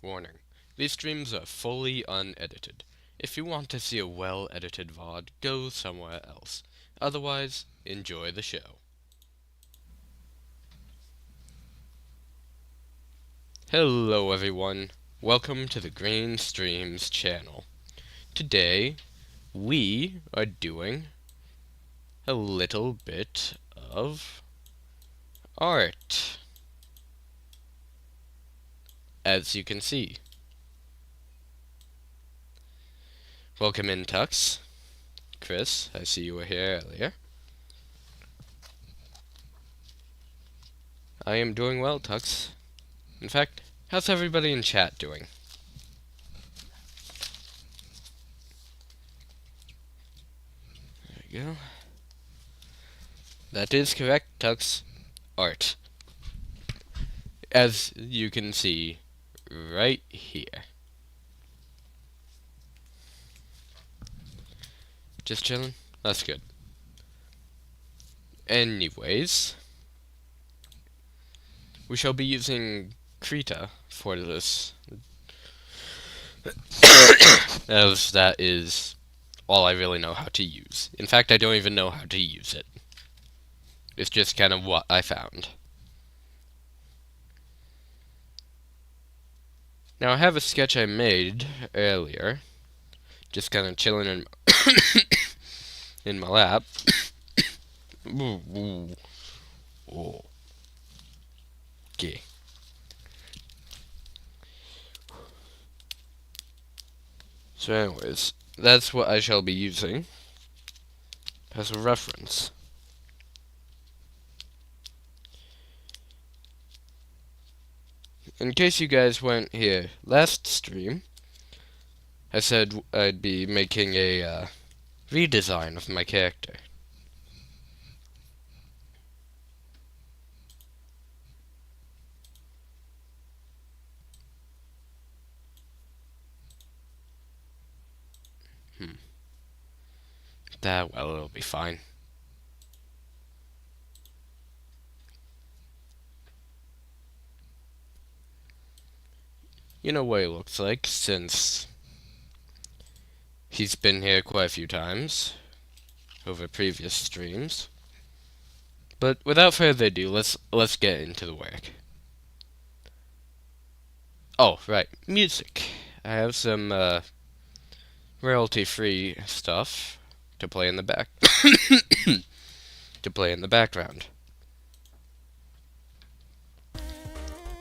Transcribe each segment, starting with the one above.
Warning: these streams are fully unedited. If you want to see a well-edited VOD, go somewhere else. Otherwise, enjoy the show. Hello everyone, welcome to the Green Streams channel. Today, we are doing a little bit of art, as you can see. Welcome in, Tux. Chris, I see you were here earlier. I am doing well, Tux. In fact, how's everybody in chat doing? There we go. That is correct, Tux. Art. As you can see right here. Just chilling? That's good. Anyways, we shall be using Krita for this, as that is all I really know how to use. In fact, I don't even know how to use it. It's just kind of what I found. Now, I have a sketch I made earlier, just kind of chilling in in my lap. Ooh, ooh. Oh. Okay. So anyways, that's what I shall be using as a reference. In case you guys weren't here last stream, I said I'd be making a redesign of my character. Well, it'll be fine. You know what he looks like, since he's been here quite a few times over previous streams. But without further ado, let's get into the work. Oh, right, music. I have some royalty-free stuff to play in the back to play in the background.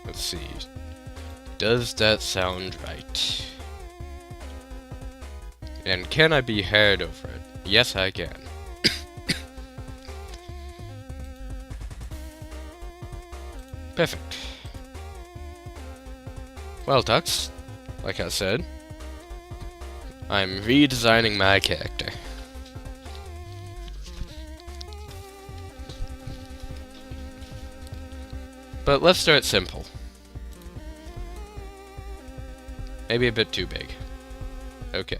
Let's see. Does that sound right? And can I be heard over it? Yes, I can. Perfect. Well, Tux, like I said, I'm redesigning my character. But let's start simple. Maybe a bit too big. Okay.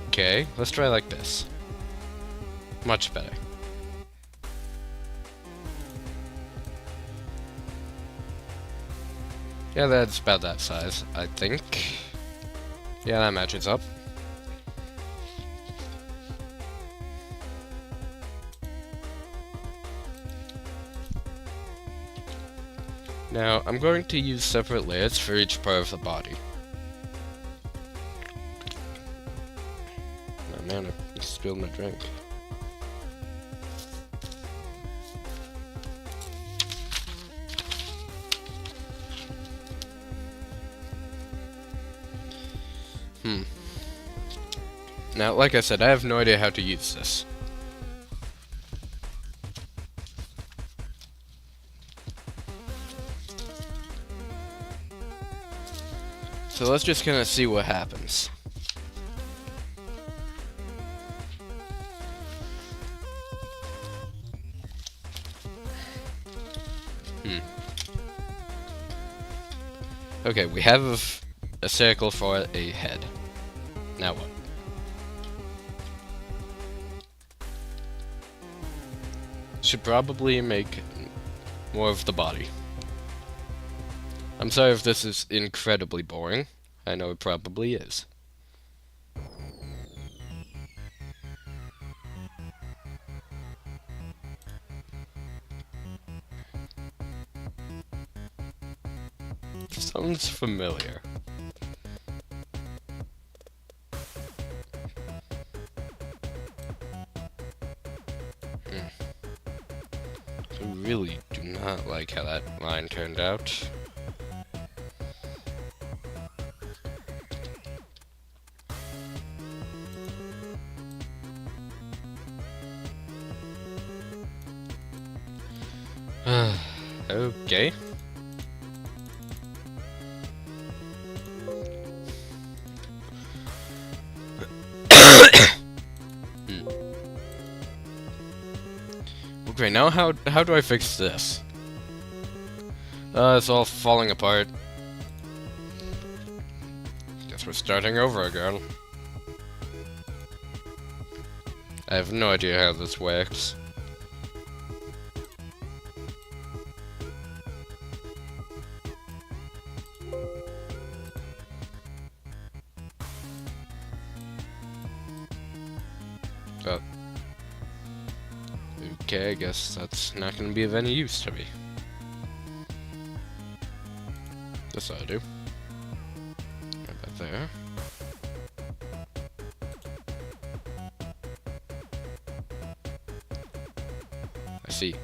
Okay, let's try like this. Much better. Yeah, that's about that size, I think. Yeah, that matches up. Now, I'm going to use separate layers for each part of the body. Oh man, I spilled my drink. Now, like I said, I have no idea how to use this. So let's just kind of see what happens. Okay, we have a circle for a head. Now what? Should probably make more of the body. I'm sorry if this is incredibly boring. I know it probably is. Sounds familiar. I really do not like how that line turned out. Okay. Okay, now how do I fix this? It's all falling apart. Guess we're starting over again. I have no idea how this works. But okay, I guess that's not gonna be of any use to me. This ought to do. How about there? I see.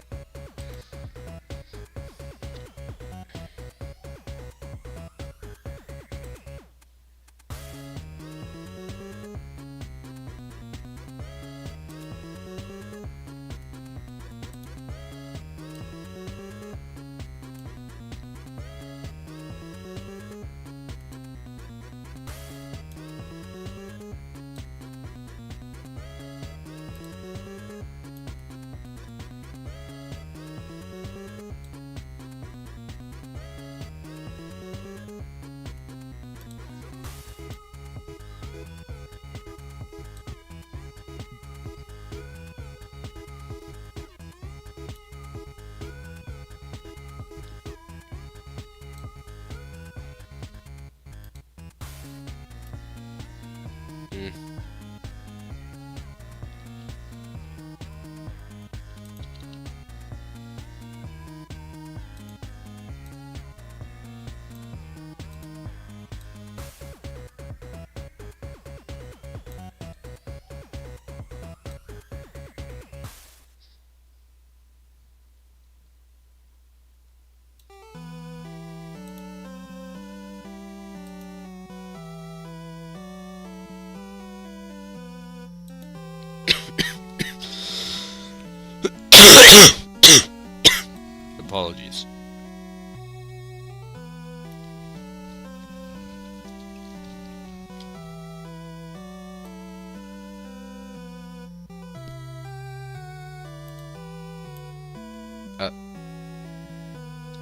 Apologies.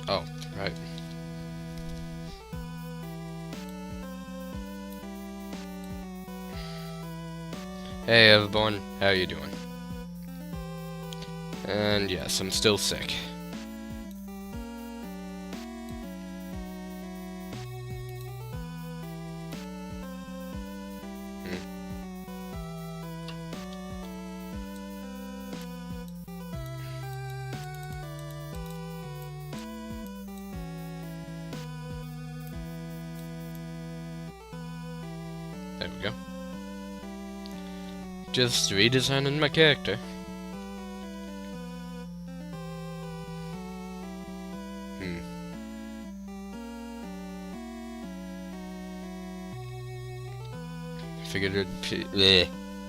Oh, right. Hey, everyone. How you doing? And yes, I'm still sick. There we go. Just redesigning my character.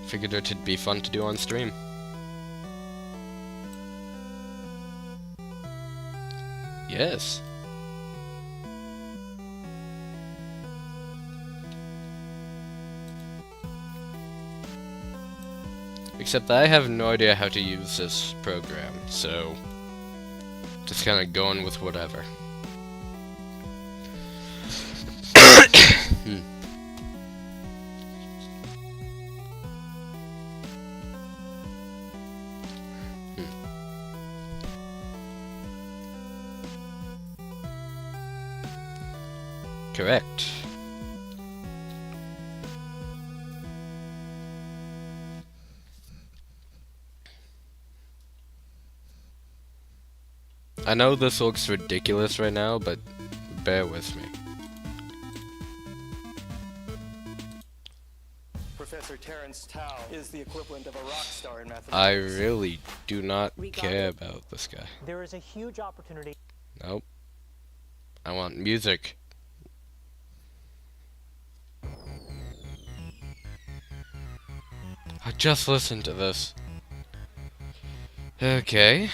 Figured it'd be fun to do on stream. Yes. Except I have no idea how to use this program, so just kind of going with whatever. Correct. I know this looks ridiculous right now, but bear with me. Professor Terrence Tao is the equivalent of a rock star in mathematics. I really do not care about this guy. There is a huge opportunity. Nope. I want music. I just listened to this. Okay.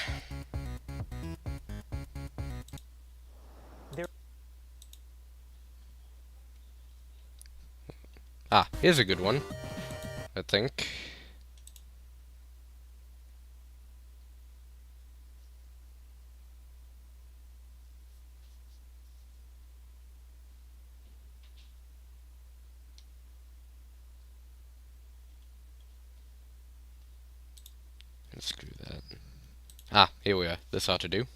Ah, here's a good one, I think. Screw that. Ah, here we are. This ought to do.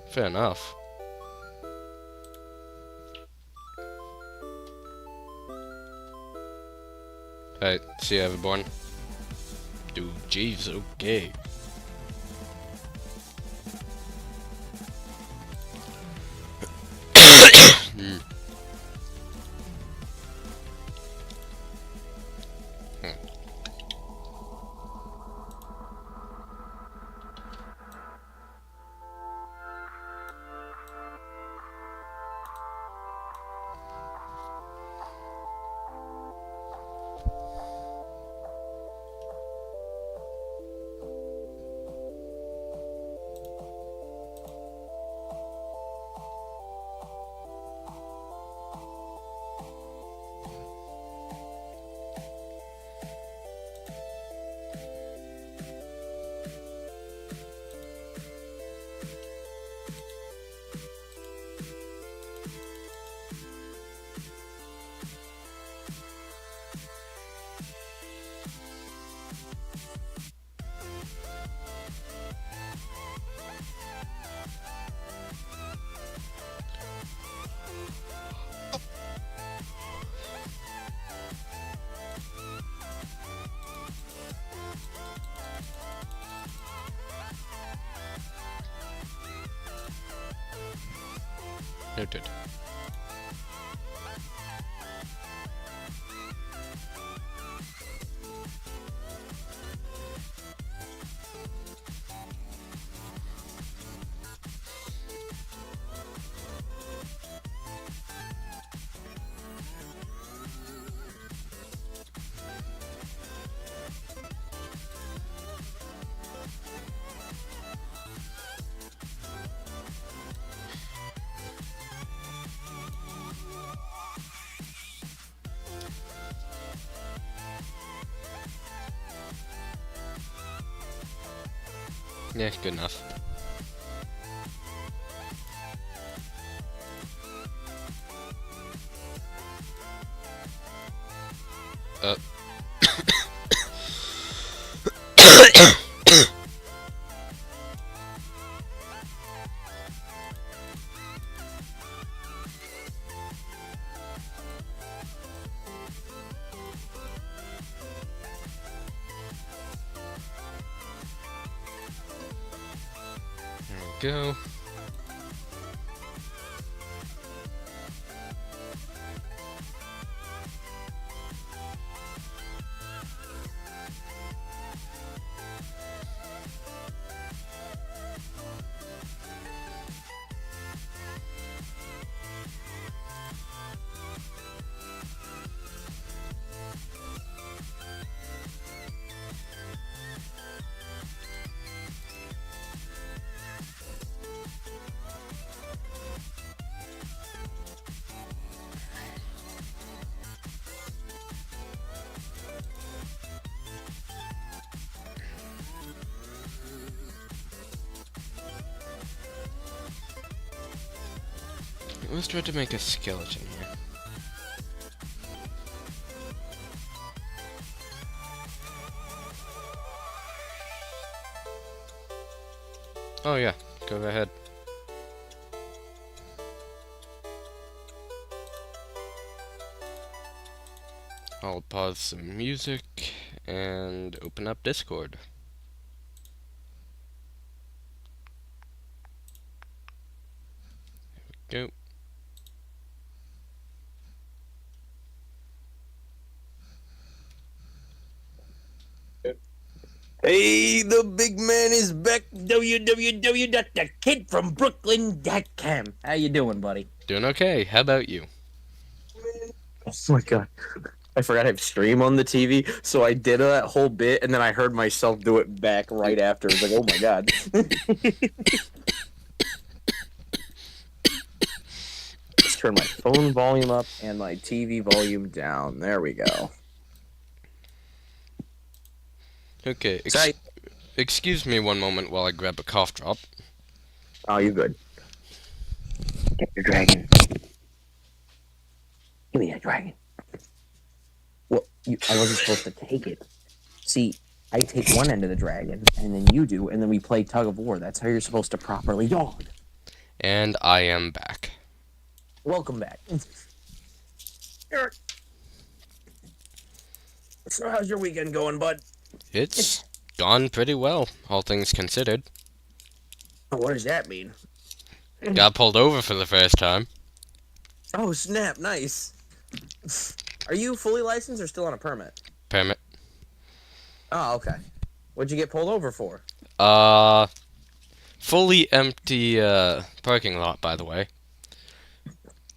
Fair enough. Alright, see you, Everborn. Dude, jeez, okay. Noted. Yeah, good enough. There we go. Let's try to make a skeleton here. Oh yeah, go ahead. I'll pause some music and open up Discord. Go. Hey, the big man is back. www.thekidfrombrooklyn.com. How you doing, buddy? Doing okay. How about you? Oh my god. I forgot I have stream on the TV, so I did that whole bit, and then I heard myself do it back right after. It was like, oh my god. Let's turn my phone volume up and my TV volume down. There we go. Okay. Sorry. Excuse me one moment while I grab a cough drop. Oh, you good. Get your dragon. Give me that dragon. Well, I wasn't supposed to take it. See, I take one end of the dragon, and then you do, and then we play tug of war. That's how you're supposed to properly dog. And I am back. Welcome back. Eric. So how's your weekend going, bud? It's gone pretty well, all things considered. What does that mean? Got pulled over for the first time. Oh, snap. Nice. Are you fully licensed or still on a permit? Permit. Oh, okay. What'd you get pulled over for? Fully empty, parking lot, by the way.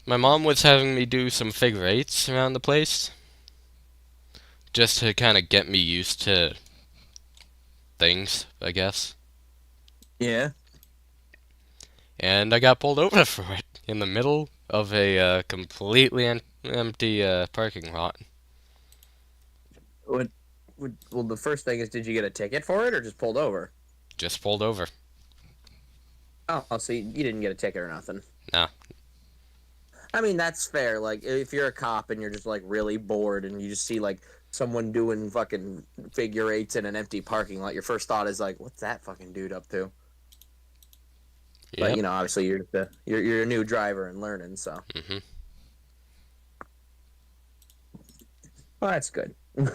My mom was having me do some figure eights around the place. Just to kind of get me used to things, I guess. Yeah. And I got pulled over for it in the middle of a completely empty parking lot. Well, the first thing is, did you get a ticket for it or just pulled over? Just pulled over. Oh, so you didn't get a ticket or nothing? Nah. I mean, that's fair. Like, if you're a cop and you're just, like, really bored and you just see, like, someone doing fucking figure eights in an empty parking lot, your first thought is, like, what's that fucking dude up to? But, Yep. you know, obviously you're a new driver and learning, so. Mhm. Well, that's good. As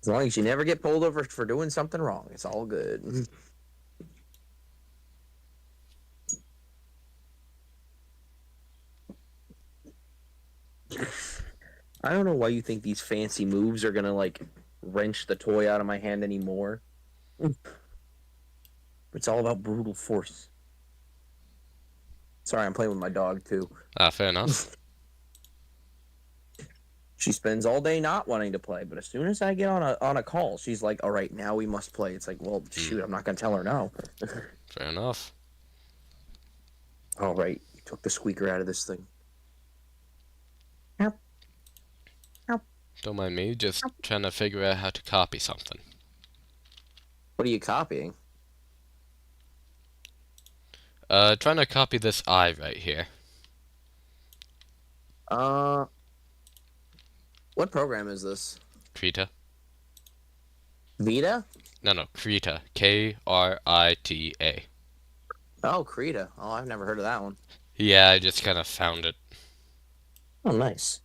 long as you never get pulled over for doing something wrong, it's all good. I don't know why you think these fancy moves are gonna like wrench the toy out of my hand anymore. It's all about brutal force. Sorry, I'm playing with my dog too. Fair enough. She spends all day not wanting to play, but as soon as I get on a call, she's like, "All right, now we must play." It's like, well, shoot, I'm not gonna tell her no. Fair enough. All right, you took the squeaker out of this thing. Help. Don't mind me, just trying to figure out how to copy something. What are you copying? Trying to copy this eye right here. What program is this? Krita. Vita? No, Krita. Krita. Oh, Krita. Oh, I've never heard of that one. Yeah, I just kind of found it. Oh, nice.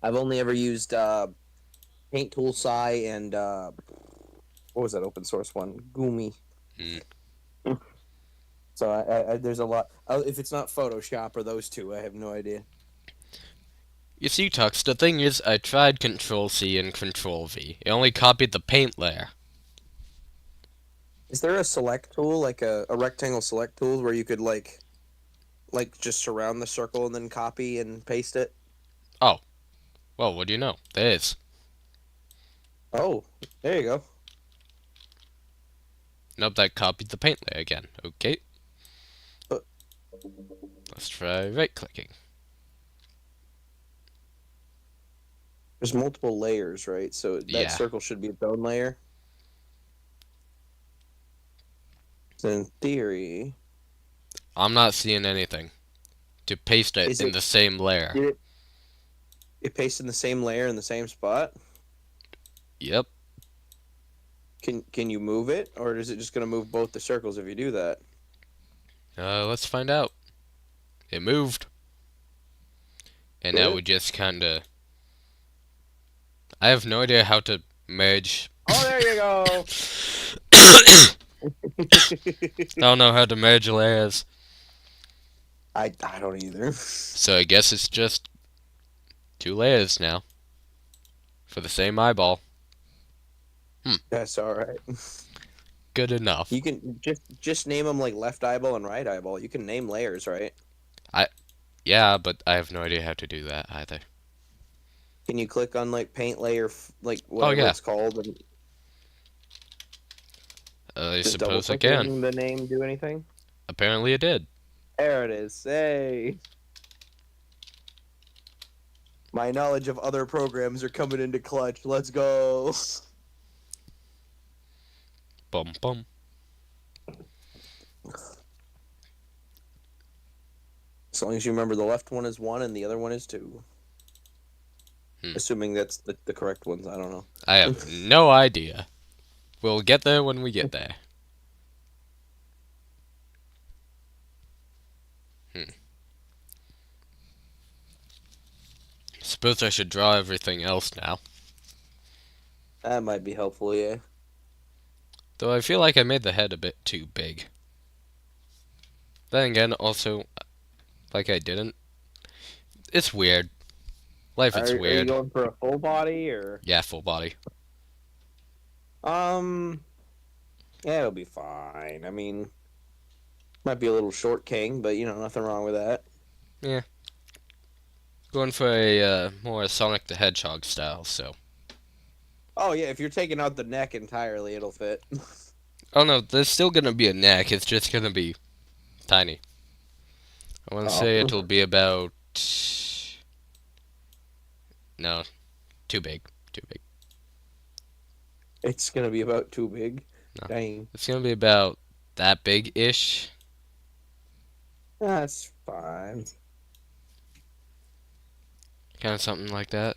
I've only ever used Paint Tool Sai and what was that open source one? Gumi. So I there's a lot. If it's not Photoshop or those two, I have no idea. You see, Tux, the thing is, I tried Control-C and Control-V. It only copied the paint layer. Is there a select tool, like a rectangle select tool, where you could like just surround the circle and then copy and paste it? Oh. Well, what do you know? There is. Oh, there you go. Nope, that copied the paint layer again. Okay. Let's try right-clicking. There's multiple layers, right? So that circle should be its own layer. So in theory, I'm not seeing anything. To paste it in the same layer. It pastes in the same layer in the same spot? Yep. Can you move it, or is it just gonna move both the circles if you do that? Let's find out. It moved. And Did now it? we just kinda... I have no idea how to merge. Oh, there you go. I don't know how to merge layers. I don't either. So I guess it's just 2 layers now. For the same eyeball. That's all right. Good enough. You can just name them like left eyeball and right eyeball. You can name layers, right? Yeah, but I have no idea how to do that either. Can you click on like paint layer, like Oh, whatever yeah. it's called, and I just double suppose I clicking can. the name do anything? Apparently it did. There it is. Hey. My knowledge of other programs are coming into clutch. Let's go. Bum bum. As long as you remember the left one is 1 and the other one is 2. Assuming that's the correct ones. I don't know. I have no idea. We'll get there when we get there. Suppose I should draw everything else now. That might be helpful, yeah. Though I feel like I made the head a bit too big. Then again, also, like I didn't. It's weird. Life is Are you weird. going for a full body or? Yeah, full body. Yeah, it'll be fine. I mean, might be a little short king, but you know, nothing wrong with that. Going for a more Sonic the Hedgehog style, so. Oh yeah, if you're taking out the neck entirely, it'll fit. Oh no, there's still gonna be a neck, it's just gonna be tiny. I wanna say it'll be about... No, too big. Too big. It's gonna be about too big. No. Dang. It's gonna be about that big-ish. That's fine. Kind of something like that.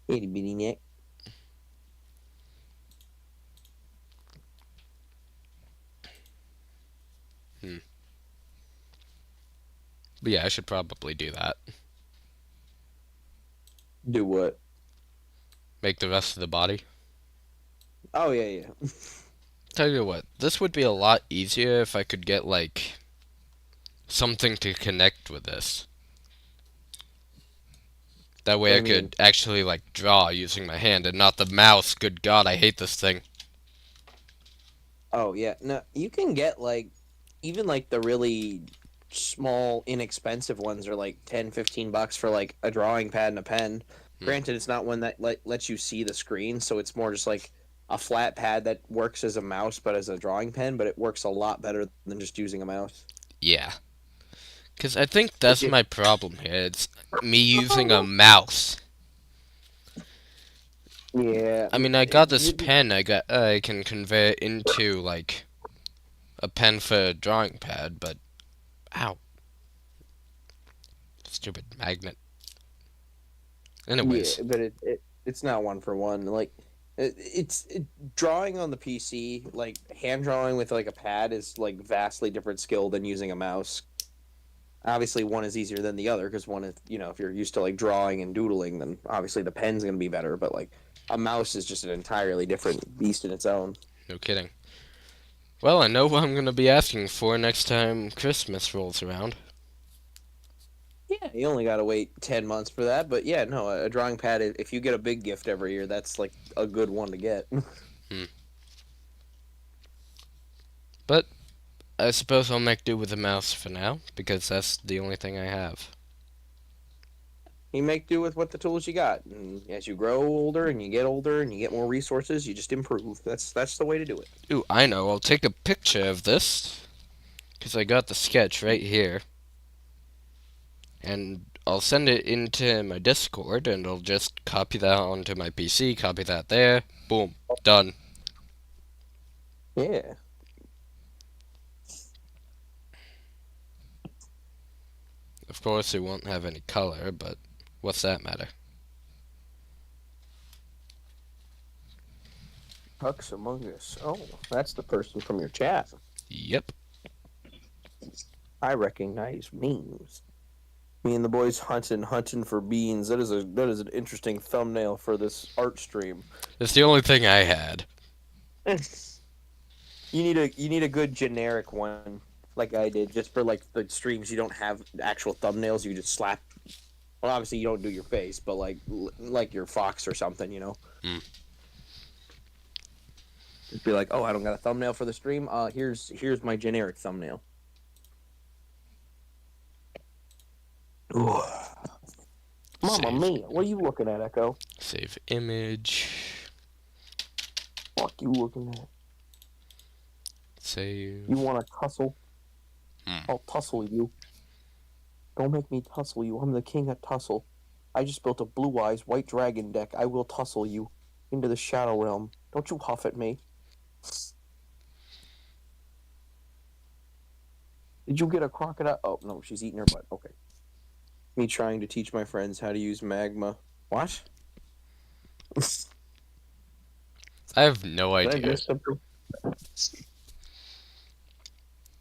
Itty bitty neck. But yeah, I should probably do that. Do what? Make the rest of the body. Oh yeah, yeah. Tell you what, this would be a lot easier if I could get, like, something to connect with this. That way I What do you mean? could actually, like, draw using my hand and not the mouse. Good God, I hate this thing. Oh yeah. No, you can get like even like the really small inexpensive ones are like 10, $15 for like a drawing pad and a pen. Granted, it's not one that lets you see the screen, so it's more just like a flat pad that works as a mouse but as a drawing pen, but it works a lot better than just using a mouse. Yeah. Because I think that's you- my problem here. It's me using a mouse. Yeah. I mean, I got this pen. I can convert it into, like, a pen for a drawing pad, but... Ow. Stupid magnet. Anyways. Yeah, but it's not one for one. Like drawing on the PC, like hand drawing with like a pad is like vastly different skill than using a mouse. Obviously, one is easier than the other because one is, you know, if you're used to like drawing and doodling, then obviously the pen's gonna be better. But like a mouse is just an entirely different beast in its own. No kidding. Well, I know what I'm going to be asking for next time Christmas rolls around. Yeah, you only gotta wait 10 months for that. But yeah, no, a drawing pad. If you get a big gift every year, that's like a good one to get. But I suppose I'll make do with the mouse for now, because that's the only thing I have. You make do with what the tools you got, and as you grow older and you get older and you get more resources, you just improve. That's the way to do it. Ooh, I know. I'll take a picture of this, because I got the sketch right here. And I'll send it into my Discord, and I'll just copy that onto my PC, copy that there, boom, done. Yeah. Of course, it won't have any color, but what's that matter? Hucks Among Us. Oh, that's the person from your chat. Yep. I recognize memes. Me and the boys hunting for beans. That is an interesting thumbnail for this art stream. That's the only thing I had. You need a good generic one, like I did, just for like the streams you don't have actual thumbnails. You just slap. Well, obviously you don't do your face, but like your Fox or something, you know. Mm. Just be like, oh, I don't got a thumbnail for the stream. Here's my generic thumbnail. Ooh. Mamma mia, what are you looking at, Echo? Save image. Fuck you looking at? Save. You want to tussle? Hmm. I'll tussle you. Don't make me tussle you. I'm the king at tussle. I just built a Blue Eyes White Dragon deck. I will tussle you into the Shadow Realm. Don't you huff at me. Did you get a crocodile? Oh, no, she's eating her butt. Okay. Me trying to teach my friends how to use magma. What? I have no Did I idea. miss something?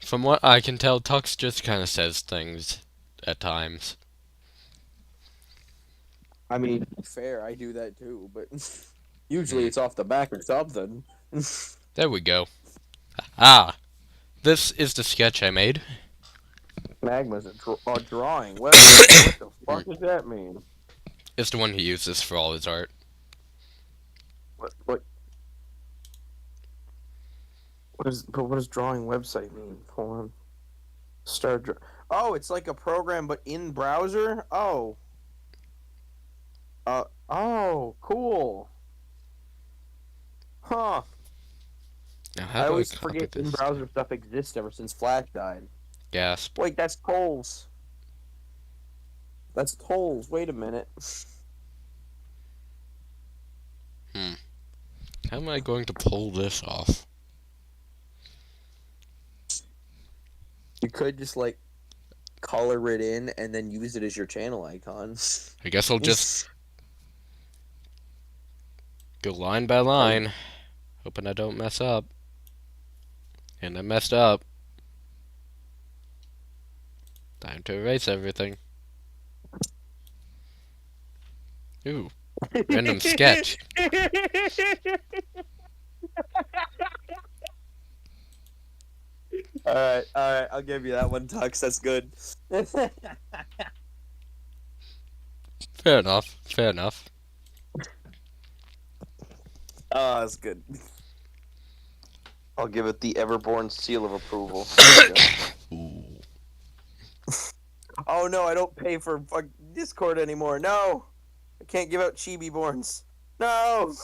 From what I can tell, Tux just kind of says things at times. I mean, fair, I do that too, but usually it's off the back of something. There we go. Ah, this is the sketch I made. Magma's a drawing. What the fuck does that mean? It's the one he uses for all his art. What does drawing website mean? Hold on. Oh, it's like a program but in browser? Oh. Oh, cool. Huh. Now, I how do I always copy forget this? in-browser stuff exists ever since Flash died. Gasp. Wait, that's tolls. That's tolls. Wait a minute. How am I going to pull this off? You could just like color it in and then use it as your channel icon. I guess I'll just go line by line, hoping I don't mess up. And I messed up. Time to erase everything. Ooh, random sketch. All right, I'll give you that one, Tux. That's good. Fair enough, fair enough. Oh, that's good. I'll give it the Everborn seal of approval. Ooh. Oh no, I don't pay for Discord anymore. No, I can't give out Chibi Borns. No,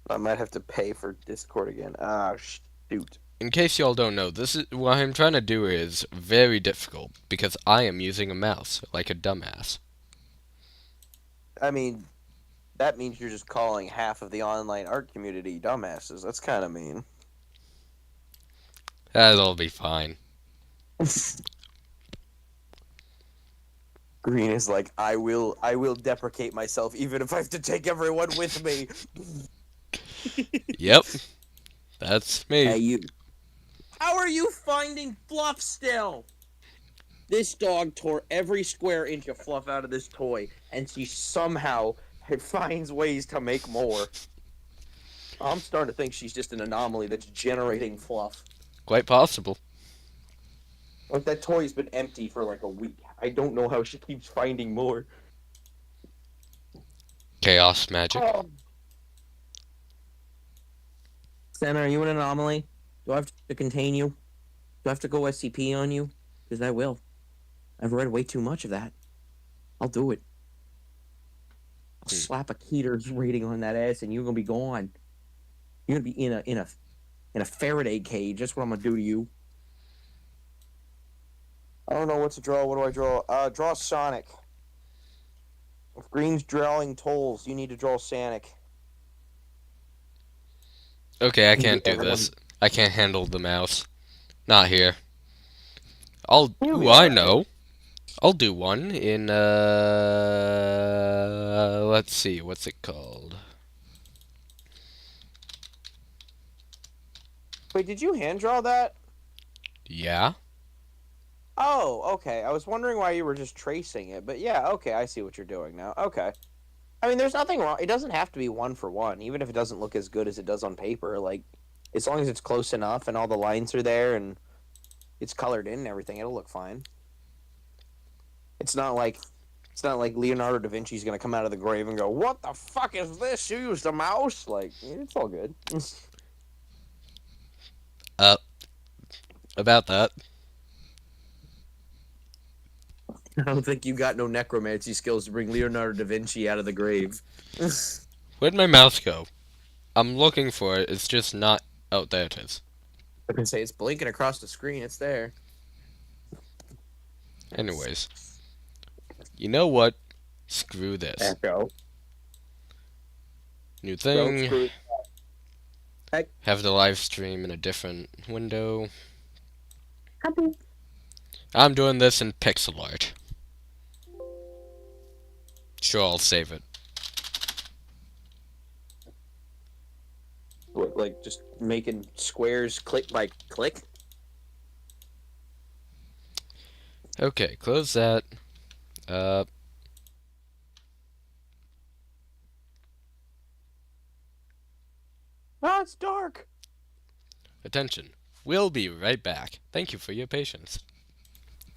I might have to pay for Discord again. Ah, shoot. In case y'all don't know, this is what I'm trying to do is very difficult because I am using a mouse like a dumbass. I mean, that means you're just calling half of the online art community dumbasses. That's kind of mean. That'll be fine. Green is like, I will deprecate myself even if I have to take everyone with me. Yep, that's me. Hey, you. How are you finding fluff still? This dog tore every square inch of fluff out of this toy, and she somehow finds ways to make more. I'm starting to think she's just an anomaly that's generating fluff. Quite possible. Like, that toy's been empty for like a week. I don't know how she keeps finding more. Chaos magic. Oh. Santa, are you an anomaly? Do I have to contain you? Do I have to go SCP on you? Because I will. I've read way too much of that. I'll do it. I'll slap a Keter's rating on that ass, and you're gonna be gone. You're gonna be in a Faraday cage. That's what I'm gonna do to you. I don't know what to draw. What do I draw? Draw Sonic. If Green's drawing tolls, you need to draw Sonic. Okay, I can't do this. I can't handle the mouse. Not here. Ooh, I know. I'll do one in, let's see, what's it called? Wait, did you hand draw that? Yeah. Oh, okay. I was wondering why you were just tracing it, but yeah, okay, I see what you're doing now. Okay. I mean, there's nothing wrong. It doesn't have to be one for one, even if it doesn't look as good as it does on paper. Like, as long as it's close enough and all the lines are there and it's colored in and everything, it'll look fine. It's not like Leonardo da Vinci's gonna come out of the grave and go, "What the fuck is this? You used a mouse?" Like, it's all good. About that. I don't think you got no necromancy skills to bring Leonardo da Vinci out of the grave. Where'd my mouse go? I'm looking for it. It's just not. Oh, there it is. I can say it's blinking across the screen. It's there. Anyways. You know what? Screw this. Echo. New Don't thing. screw- Heck. Have the live stream in a different window. I'm doing this in pixel art. Sure, I'll save it. What, like just making squares click by click? Okay, close that. Oh, it's dark. Attention. We'll be right back. Thank you for your patience.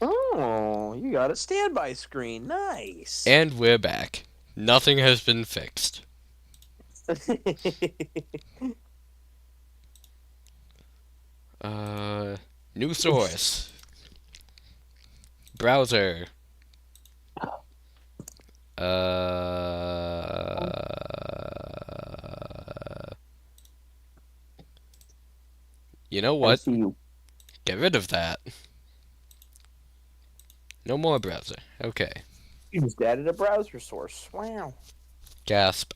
Oh, you got a standby screen. Nice. And we're back. Nothing has been fixed. New source. Browser. You know I what? see you. Get rid of that. No more browser. Okay. You just added a browser source. Wow. Gasp.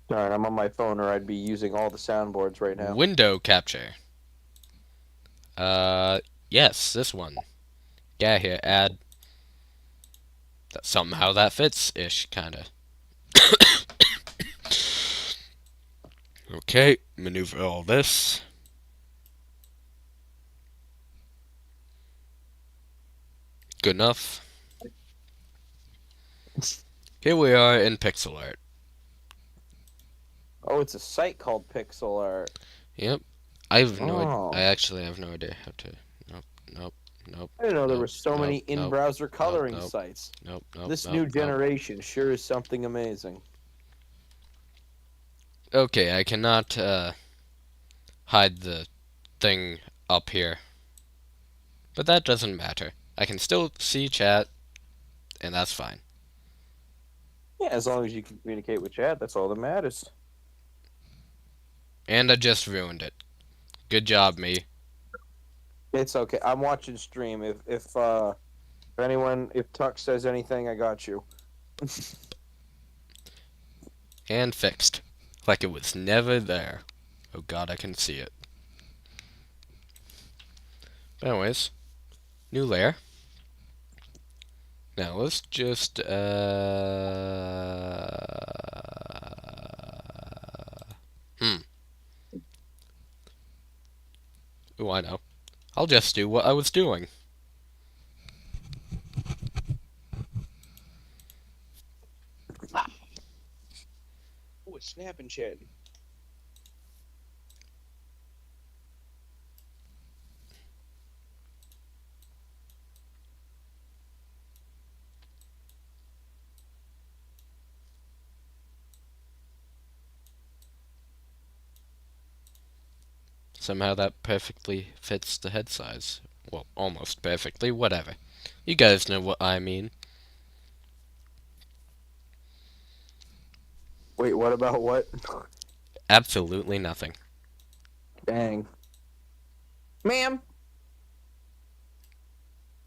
Darn, I'm on my phone, or I'd be using all the soundboards right now. Window capture. Yes, this one. Get here, add. Somehow that fits-ish, kinda. Okay, maneuver all this. Good enough. Here we are in pixel art. Oh, it's a site called Pixel Art. Yep. I have no Oh. I actually have no idea how to. Nope. I didn't know there Nope, were so nope, many in-browser coloring nope. sites. Nope. This nope, new nope. generation sure is something amazing. Okay, I cannot hide the thing up here. But that doesn't matter. I can still see chat, and that's fine. Yeah, as long as you can communicate with chat, that's all that matters. And I just ruined it. Good job, me. It's okay. I'm watching stream. If Tuck says anything, I got you. And fixed. Like it was never there. Oh god, I can see it. But anyways, new layer. Now let's just Ooh, I know. I'll just do what I was doing. Oh, it's snapping chat. Somehow that perfectly fits the head size. Well, almost perfectly, whatever. You guys know what I mean. Wait, what about what? Absolutely nothing. Dang. Ma'am,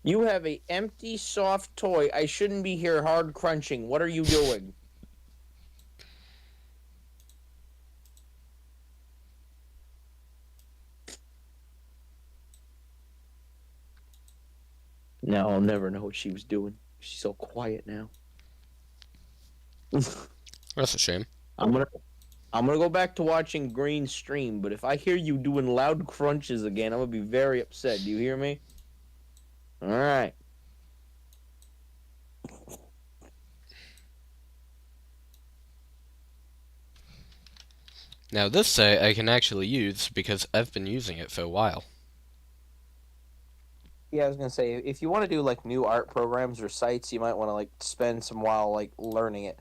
you have a empty soft toy. I shouldn't be here hard crunching. What are you doing? No, I'll never know what she was doing. She's so quiet now. That's a shame. I'm I'm gonna go back to watching Green stream, but if I hear you doing loud crunches again, I'm gonna be very upset. Do you hear me? All right. Now this site I can actually use because I've been using it for a while. Yeah, I was gonna say if you want to do like new art programs or sites, you might want to like spend some while like learning it.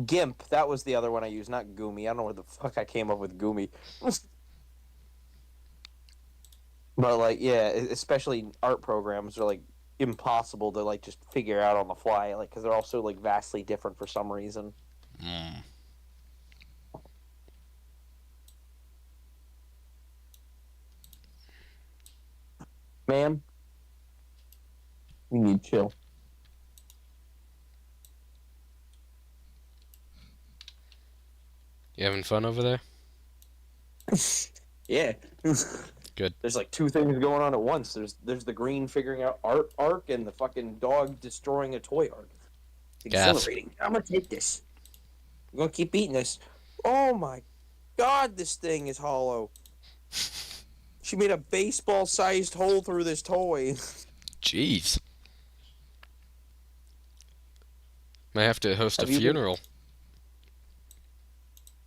GIMP, that was the other one I used, not Gumi. I don't know where the fuck I came up with Gumi. But like, yeah, especially art programs are like impossible to like just figure out on the fly, like because they're also like vastly different for some reason. Mm. Ma'am, you need chill. You having fun over there? Yeah. Good. There's like two things going on at once. There's the green figuring out art arc and the fucking dog destroying a toy arc. It's Gas. exhilarating. I'm gonna take this. I'm gonna keep eating this. Oh my god, this thing is hollow. She made a baseball-sized hole through this toy. Jeez. Might have to host a Have you been- funeral.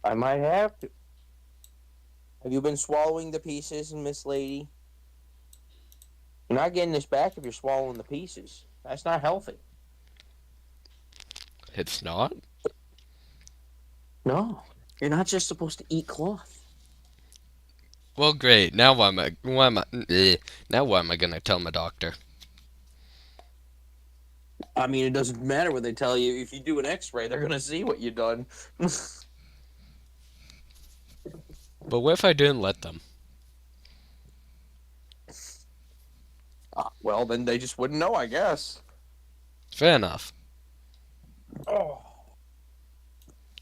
I might have to. Have you been swallowing the pieces, Miss Lady? You're not getting this back if you're swallowing the pieces. That's not healthy. It's not? No. You're not just supposed to eat cloth. Well, great. Now why am I gonna tell my doctor? I mean, it doesn't matter what they tell you. If you do an x-ray, they're going to see what you've done. But what if I didn't let them? Well, then they just wouldn't know, I guess. Fair enough. Oh.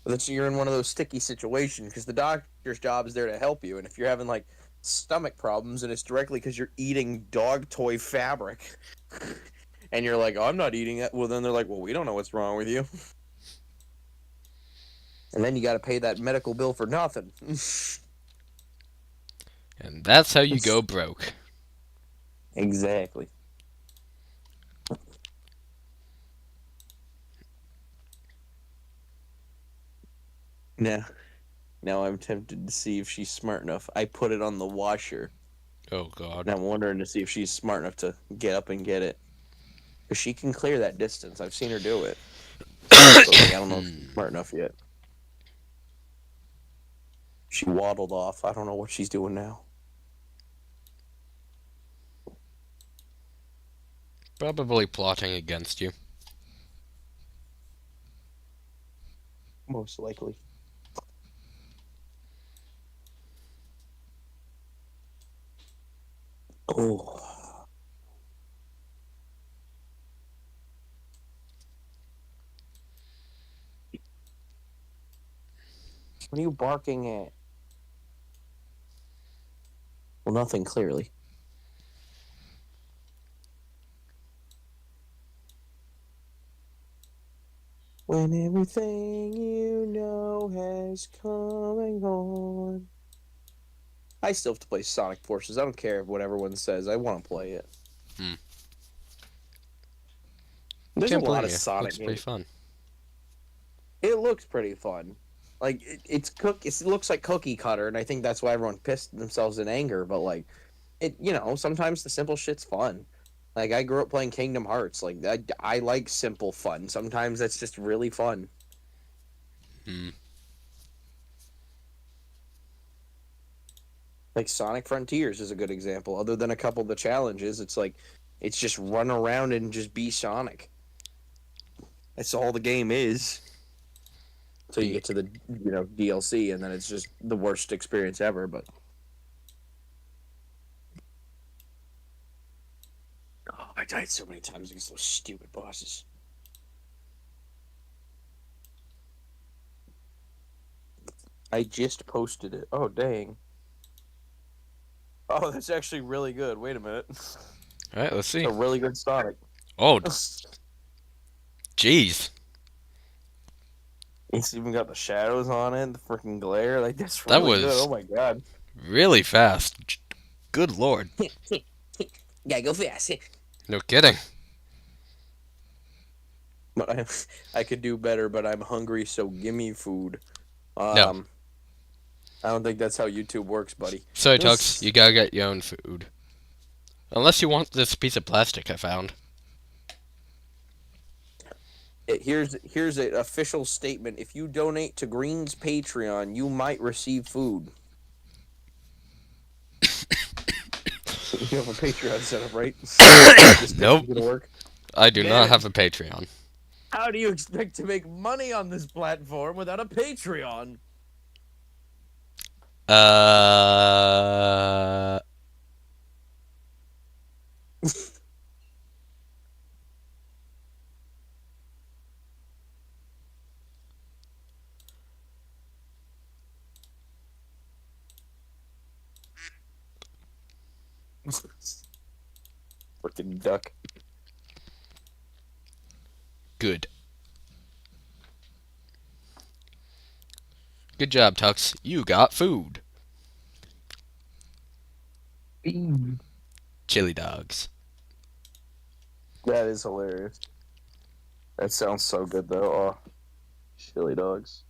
But you're in one of those sticky situations because the doctor's job is there to help you. And if you're having, like, stomach problems and it's directly because you're eating dog toy fabric and you're like, oh, I'm not eating it, well, then they're like, well, we don't know what's wrong with you. And then you got to pay that medical bill for nothing. And that's how you go broke. Exactly. Now I'm tempted to see if she's smart enough. I put it on the washer, Oh, God. and I'm wondering to see if she's smart enough to get up and get it. Because she can clear that distance. I've seen her do it. But, like, I don't know if she's smart enough yet. She waddled off. I don't know what she's doing now. Probably plotting against you. Most likely. Oh. What are you barking at? Well, nothing, clearly. When everything you know has come and gone. I still have to play Sonic Forces. I don't care what everyone says. I want to play it. Hmm. There's a Can't lot blame of you. Sonic Looks pretty games. fun. It looks pretty fun. Like it looks like cookie cutter, and I think that's why everyone pissed themselves in anger. But like, sometimes the simple shit's fun. Like I grew up playing Kingdom Hearts. Like I like simple fun. Sometimes that's just really fun. Hmm. Like Sonic Frontiers is a good example. Other than a couple of the challenges, it's just run around and just be Sonic. That's all the game is. So you get to the DLC, and then it's just the worst experience ever. But I died so many times against those stupid bosses. I just posted it. Oh dang. Oh, that's actually really good. Wait a minute. Alright, let's see. A really good Sonic. Oh, jeez. It's even got the shadows on it, the freaking glare. Like that's That really good. was Oh my god. really fast. Good lord. Gotta go fast. No kidding. But I could do better, but I'm hungry, so give me food. No. I don't think that's how YouTube works, buddy. Sorry, Tux. You gotta get your own food. Unless you want this piece of plastic I found. Here's an official statement. If you donate to Green's Patreon, you might receive food. You have a Patreon set up, right? This Nope. gonna work. I do Man, not have a Patreon. How do you expect to make money on this platform without a Patreon? Freaking duck. Good. Good job, Tux. You got food. Chili dogs. That is hilarious. That sounds so good, though. Oh, chili dogs.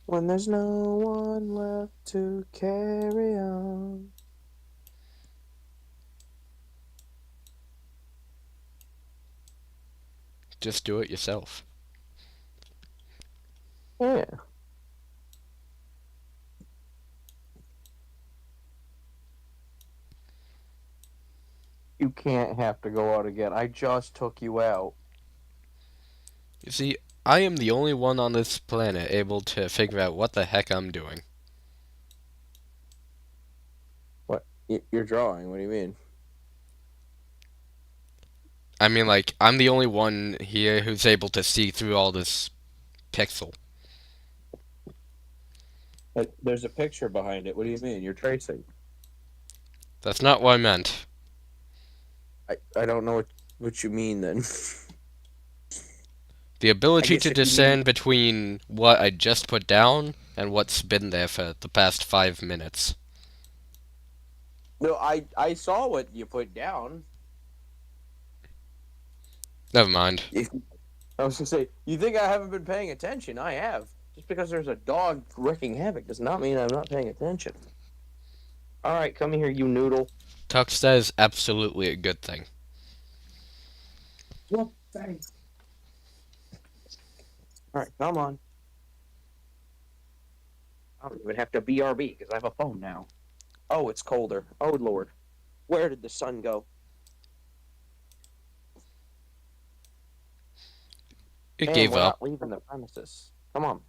When there's no one left to carry on. Just do it yourself. Yeah. You can't have to go out again. I just took you out. You see, I am the only one on this planet able to figure out what the heck I'm doing. What? You're drawing? What do you mean? I mean, like, I'm the only one here who's able to see through all this pixel. There's a picture behind it. What do you mean? You're tracing. That's not what I meant. I don't know what you mean then. The ability guess to if you discern between what I just put down and what's been there for the past 5 minutes. No, I saw what you put down. Never mind. I was gonna say, you think I haven't been paying attention? I have. Just because there's a dog wreaking havoc does not mean I'm not paying attention. All right, come here, you noodle. Tux, that is absolutely a good thing. Well, thanks. All right, come on. I don't even have to BRB because I have a phone now. Oh, it's colder. Oh, Lord. Where did the sun go? It And gave we're up. not leaving the premises. Come on.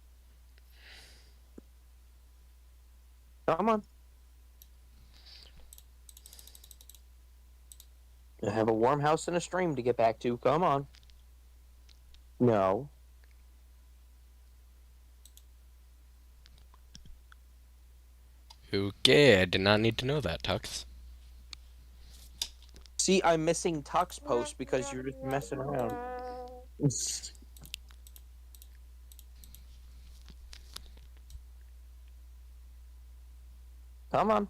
Come on. I have a warm house and a stream to get back to. Come on. No. Okay, I did not need to know that, Tux. See, I'm missing Tux posts because you're just messing around. Come on.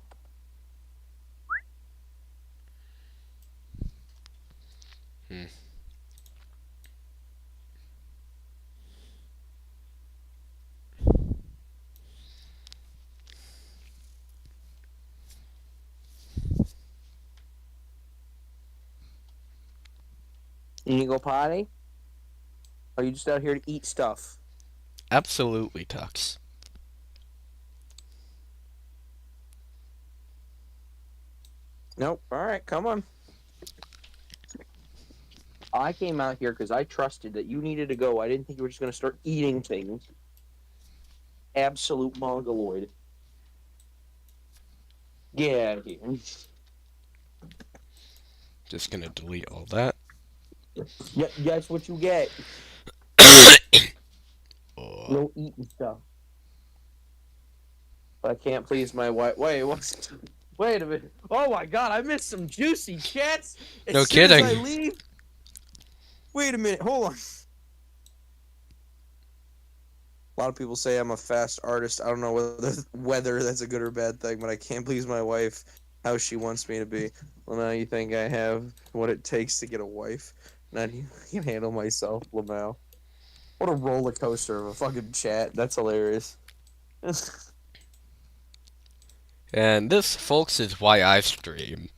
Hmm. You need to go potty? Or are you just out here to eat stuff? Absolutely, Tux. Nope. All right, come on. I came out here because I trusted that you needed to go. I didn't think you were just going to start eating things. Absolute mongoloid. Get out of here. Just gonna delete all that. Yeah, that's what you get. No eating stuff. But I can't please my wife. Wait, what's? Wait a minute. Oh my god, I missed some juicy chats. As No soon as I kidding. leave. Wait a minute. Hold on. A lot of people say I'm a fast artist. I don't know whether that's a good or bad thing, but I can't please my wife how she wants me to be. Well, now you think I have what it takes to get a wife? Now you can handle myself, Lamau. What a roller coaster of a fucking chat. That's hilarious. And this, folks, is why I stream.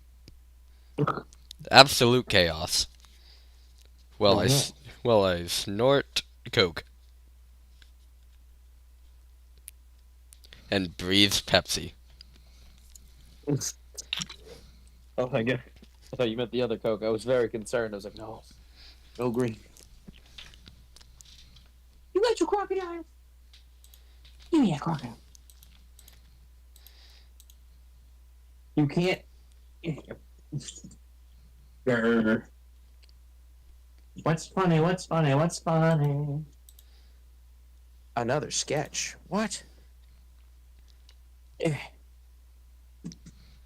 Absolute chaos. Well, I snort coke and breathe Pepsi. Oh my god. I thought you meant the other Coke. I was very concerned. I was like, no. No green. You got your crocodile. Give me that crocodile. You can't. Grr. What's funny? What's funny? What's funny? Another sketch. What?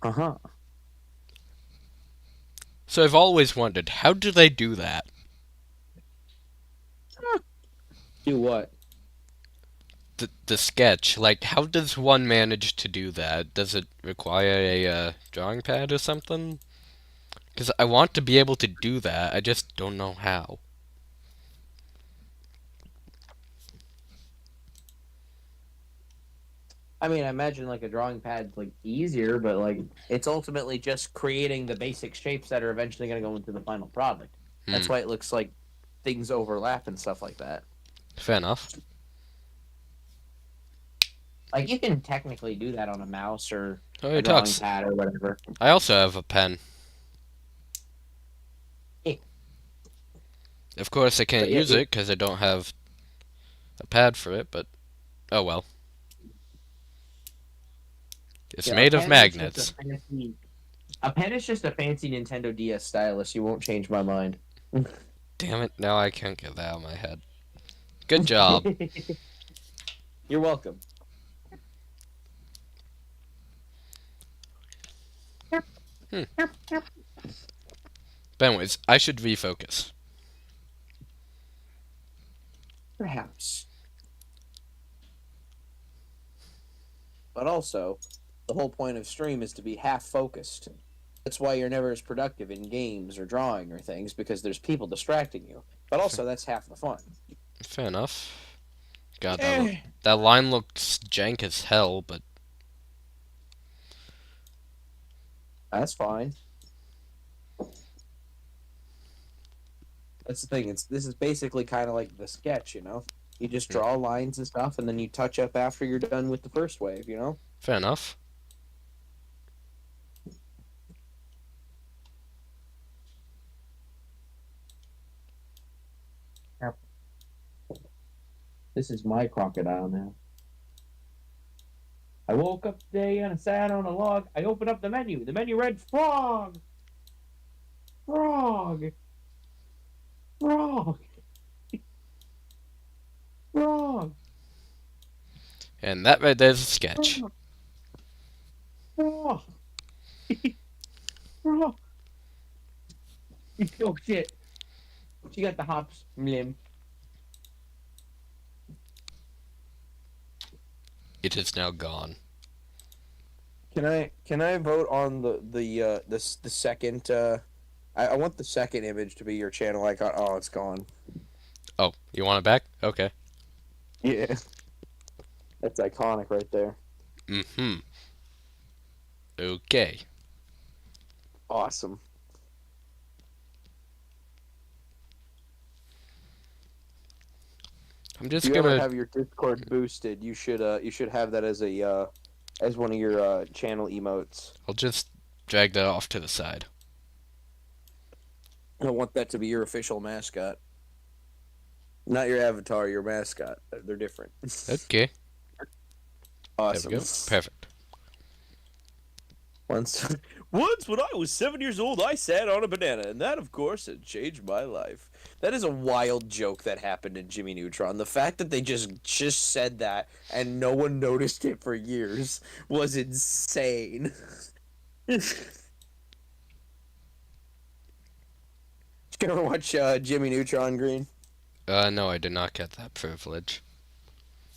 Uh-huh. So I've always wondered, how do they do that? Do what? The sketch, like, how does one manage to do that? Does it require a drawing pad or something? Because I want to be able to do that, I just don't know how. I mean, I imagine like a drawing pad's like easier, but like it's ultimately just creating the basic shapes that are eventually going to go into the final product. That's why it looks like things overlap and stuff like that. Fair enough. Like you can technically do that on a mouse or Oh, a it drawing talks. pad or whatever. I also have a pen. Eh. Of course, I can't But yeah, use it because I don't have a pad for it, but oh well. It's Yeah, made a of pen is just magnets. a pen is just a fancy Nintendo DS stylus. You won't change my mind. Damn it, now I can't get that out of my head. Good job. You're welcome. But anyways, I should refocus. Perhaps. But also, the whole point of stream is to be half focused. That's why you're never as productive in games or drawing or things, because there's people distracting you. But also, that's half the fun. Fair enough. God, that line looks jank as hell, but That's fine. That's the thing. This is basically kind of like the sketch, you know? You just draw lines and stuff, and then you touch up after you're done with the first wave, you know? fair enough. This is my crocodile now. I woke up today and I sat on a log. I opened up the menu. The menu read frog. Frog. Frog. Frog. And that right there's a sketch. Frog. Frog. Oh shit. She got the hops. Mlim. It is now gone. Can I vote on the second I want the second image to be your channel icon. Oh, it's gone. Oh, you want it back? Okay. Yeah. That's iconic right there. Mm-hmm. Okay. Awesome. I'm just If you ever gonna have your Discord boosted, you should have that as a as one of your channel emotes. I'll just drag that off to the side. I want that to be your official mascot. Not your avatar, your mascot. They're different. Okay. Awesome. There we go. Perfect. Once when I was 7 years old, I sat on a banana, and that, of course, had changed my life. That is a wild joke that happened in Jimmy Neutron. The fact that they just said that and no one noticed it for years was insane. You ever watch Jimmy Neutron, Green? No, I did not get that privilege.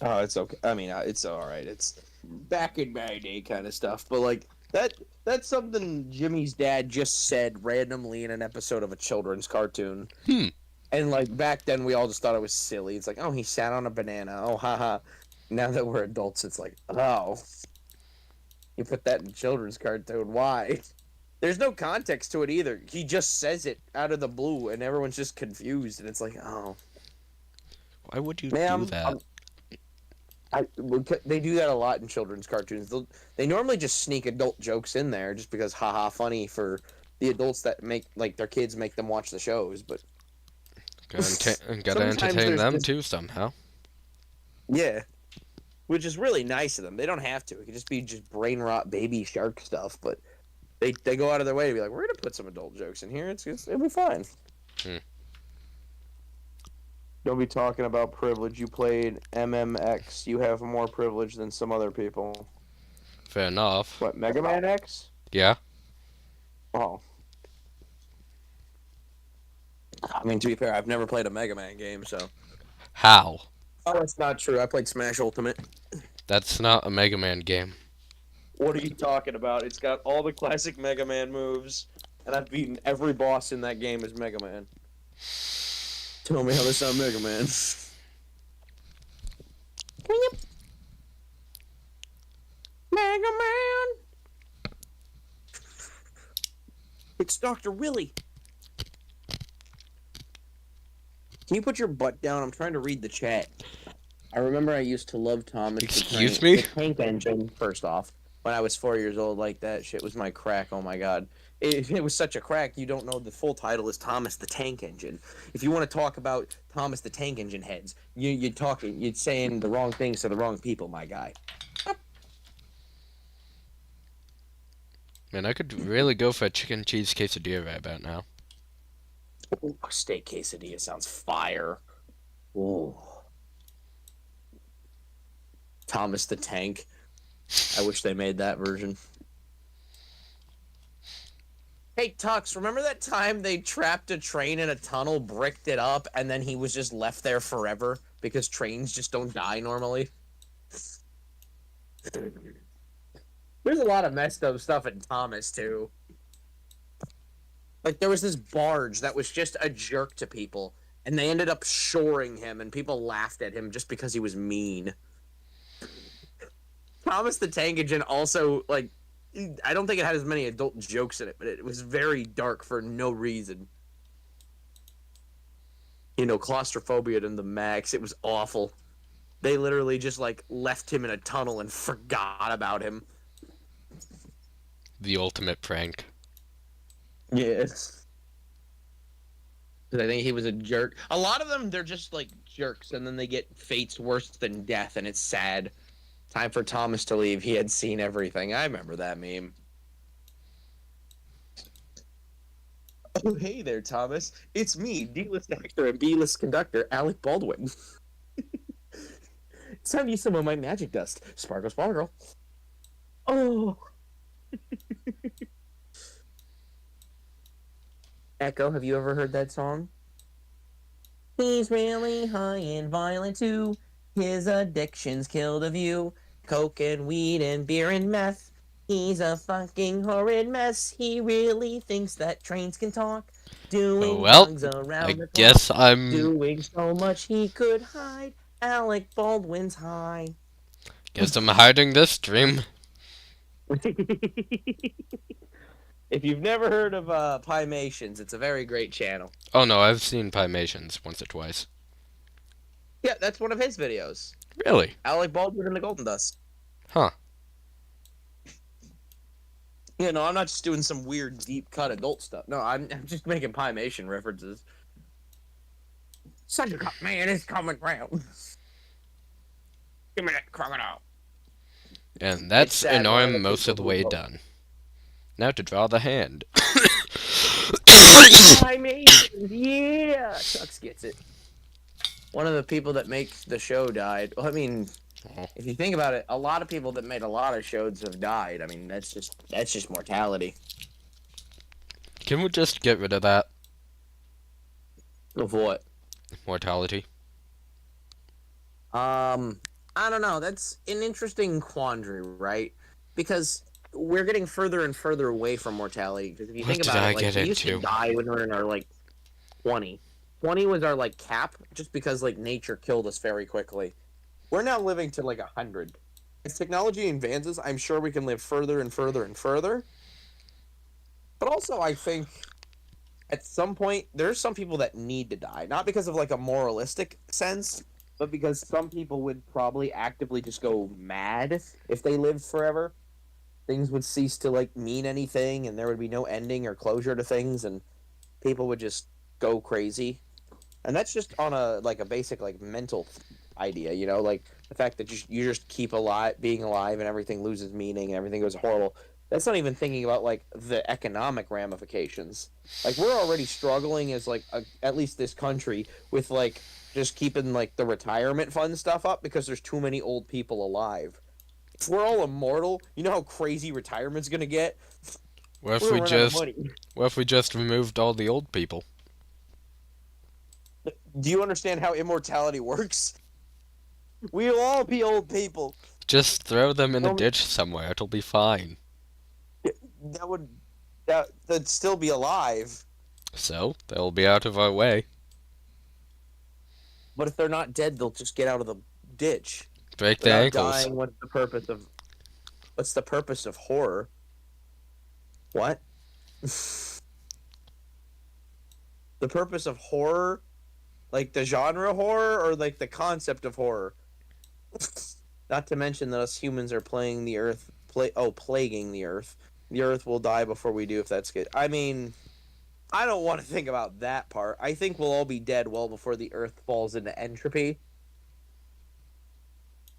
Oh, it's okay. I mean, it's all right. It's back in my day kind of stuff. But like that's something Jimmy's dad just said randomly in an episode of a children's cartoon. And like back then, we all just thought it was silly. It's like, oh, he sat on a banana. Oh, haha. Now that we're adults, it's like, oh, you put that in a children's cartoon. Why? There's no context to it either. He just says it out of the blue, and everyone's just confused. And it's like, oh, Why would you ma'am, do that? they do that a lot in children's cartoons. They normally just sneak adult jokes in there just because, haha, funny for the adults that make like their kids make them watch the shows. But Gotta Sometimes entertain there's them just- too somehow. yeah, which is really nice of them. They don't have to. It could just be just brain rot baby shark stuff. But they go out of their way to be like, we're gonna put some adult jokes in here. It'll be fine. Don't be talking about privilege. You played MMX. You have more privilege than some other people. Fair enough. What, Mega Man X? Yeah. Oh. I mean, to be fair, I've never played a Mega Man game, so. How? Oh, that's not true. I played Smash Ultimate. That's not a Mega Man game. What are you talking about? It's got all the classic Mega Man moves, and I've beaten every boss in that game as Mega Man. Tell me how that's not Mega Man. Mega Man! It's Dr. Willy. Can you put your butt down? I'm trying to read the chat. I remember I used to love Thomas. the Excuse Tank- me? the Tank Engine, first off. When I was 4 years old, like that shit was my crack. Oh my god. It was such a crack, you don't know the full title is Thomas the Tank Engine. If you want to talk about Thomas the Tank Engine heads, you're saying the wrong things to the wrong people, my guy. Man, I could really go for a chicken cheese quesadilla right about now. Ooh, a steak quesadilla sounds fire. Ooh. Thomas the Tank. I wish they made that version. Hey, Tux, remember that time they trapped a train in a tunnel, bricked it up, and then he was just left there forever because trains just don't die normally? There's a lot of messed up stuff in Thomas, too. Like, there was this barge that was just a jerk to people, and they ended up shoring him, and people laughed at him just because he was mean. Thomas the Tank Engine also, like, I don't think it had as many adult jokes in it, but it was very dark for no reason. You know, claustrophobia to the max. It was awful. They literally just, like, left him in a tunnel and forgot about him. The ultimate prank. Yes. Because I think he was a jerk. A lot of them, they're just, like, jerks, and then they get fates worse than death, and it's sad. Time for Thomas to leave. He had seen everything. I remember that meme. Oh, hey there, Thomas. It's me, D-list actor and B-list conductor, Alec Baldwin. Send you some of my magic dust. Sparkle, sparkle. Oh. Echo, have you ever heard that song? He's really high and violent too. His addictions killed a few. Coke and weed and beer and meth. He's a fucking horrid mess. He really thinks that trains can talk. Doing Well, drugs around I the clock. guess I'm... Doing so much he could hide. Alec Baldwin's high. Guess I'm hiding this dream. If you've never heard of Pymations, it's a very great channel. Oh no, I've seen Pymations once or twice. Yeah, that's one of his videos. Really? Alec Baldwin and the Golden Dust. Huh. You know, I'm not just doing some weird deep cut adult stuff. No, I'm just making Pymation references. Such a cut man is coming round. Give me that crocodile. And that's sad an one of arm the most of the people way who vote. done. Now to draw the hand. Climations, yeah. Chucks gets it. One of the people that make the show died. Well, I mean, Oh. if you think about it, a lot of people that made a lot of shows have died. I mean, that's just mortality. Can we just get rid of that Of what? mortality? I don't know. That's an interesting quandary, right? Because we're getting further and further away from mortality. Because if you What think did about I it, like get we used to into? die when we were in our like 20. 20 was our like cap, just because like nature killed us very quickly. We're now living to like 100. As technology advances, I'm sure we can live further and further and further. But also, I think at some point there's some people that need to die, not because of like a moralistic sense, but because some people would probably actively just go mad if they lived forever. Things would cease to like mean anything, and there would be no ending or closure to things, and people would just go crazy. And that's just on a like a basic like mental idea, you know, like the fact that you just keep alive, being alive, and everything loses meaning and everything goes horrible. That's not even thinking about like the economic ramifications. Like we're already struggling as like at least this country with like just keeping like the retirement fund stuff up because there's too many old people alive. If we're all immortal, you know how crazy retirement's gonna get. What if We're we gonna run out of just money. what if we just removed all the old people? Do you understand how immortality works? We'll all be old people. Just throw them in a Um, ditch somewhere. It'll be fine. That would that'd still be alive. So they'll be out of our way. But if they're not dead, they'll just get out of the ditch. Break They're their not ankles. dying. What's the purpose of horror? What? The purpose of horror? Like the genre horror or like the concept of horror? Not to mention that us humans are plaguing the earth. Plaguing the earth. The earth will die before we do if that's good. I mean, I don't want to think about that part. I think we'll all be dead well before the earth falls into entropy.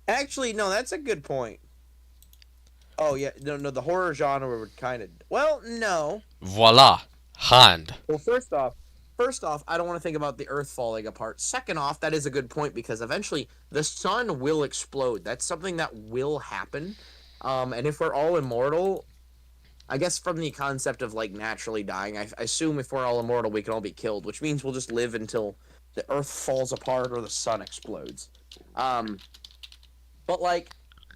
Actually, no, that's a good point. Oh yeah, no, the horror genre would kind of. Well, no. Voila. Hand. Well, first off, I don't want to think about the Earth falling apart. Second off, that is a good point because eventually the sun will explode. That's something that will happen. And if we're all immortal, I guess from the concept of like naturally dying, I assume if we're all immortal, we can all be killed, which means we'll just live until the Earth falls apart or the sun explodes. But like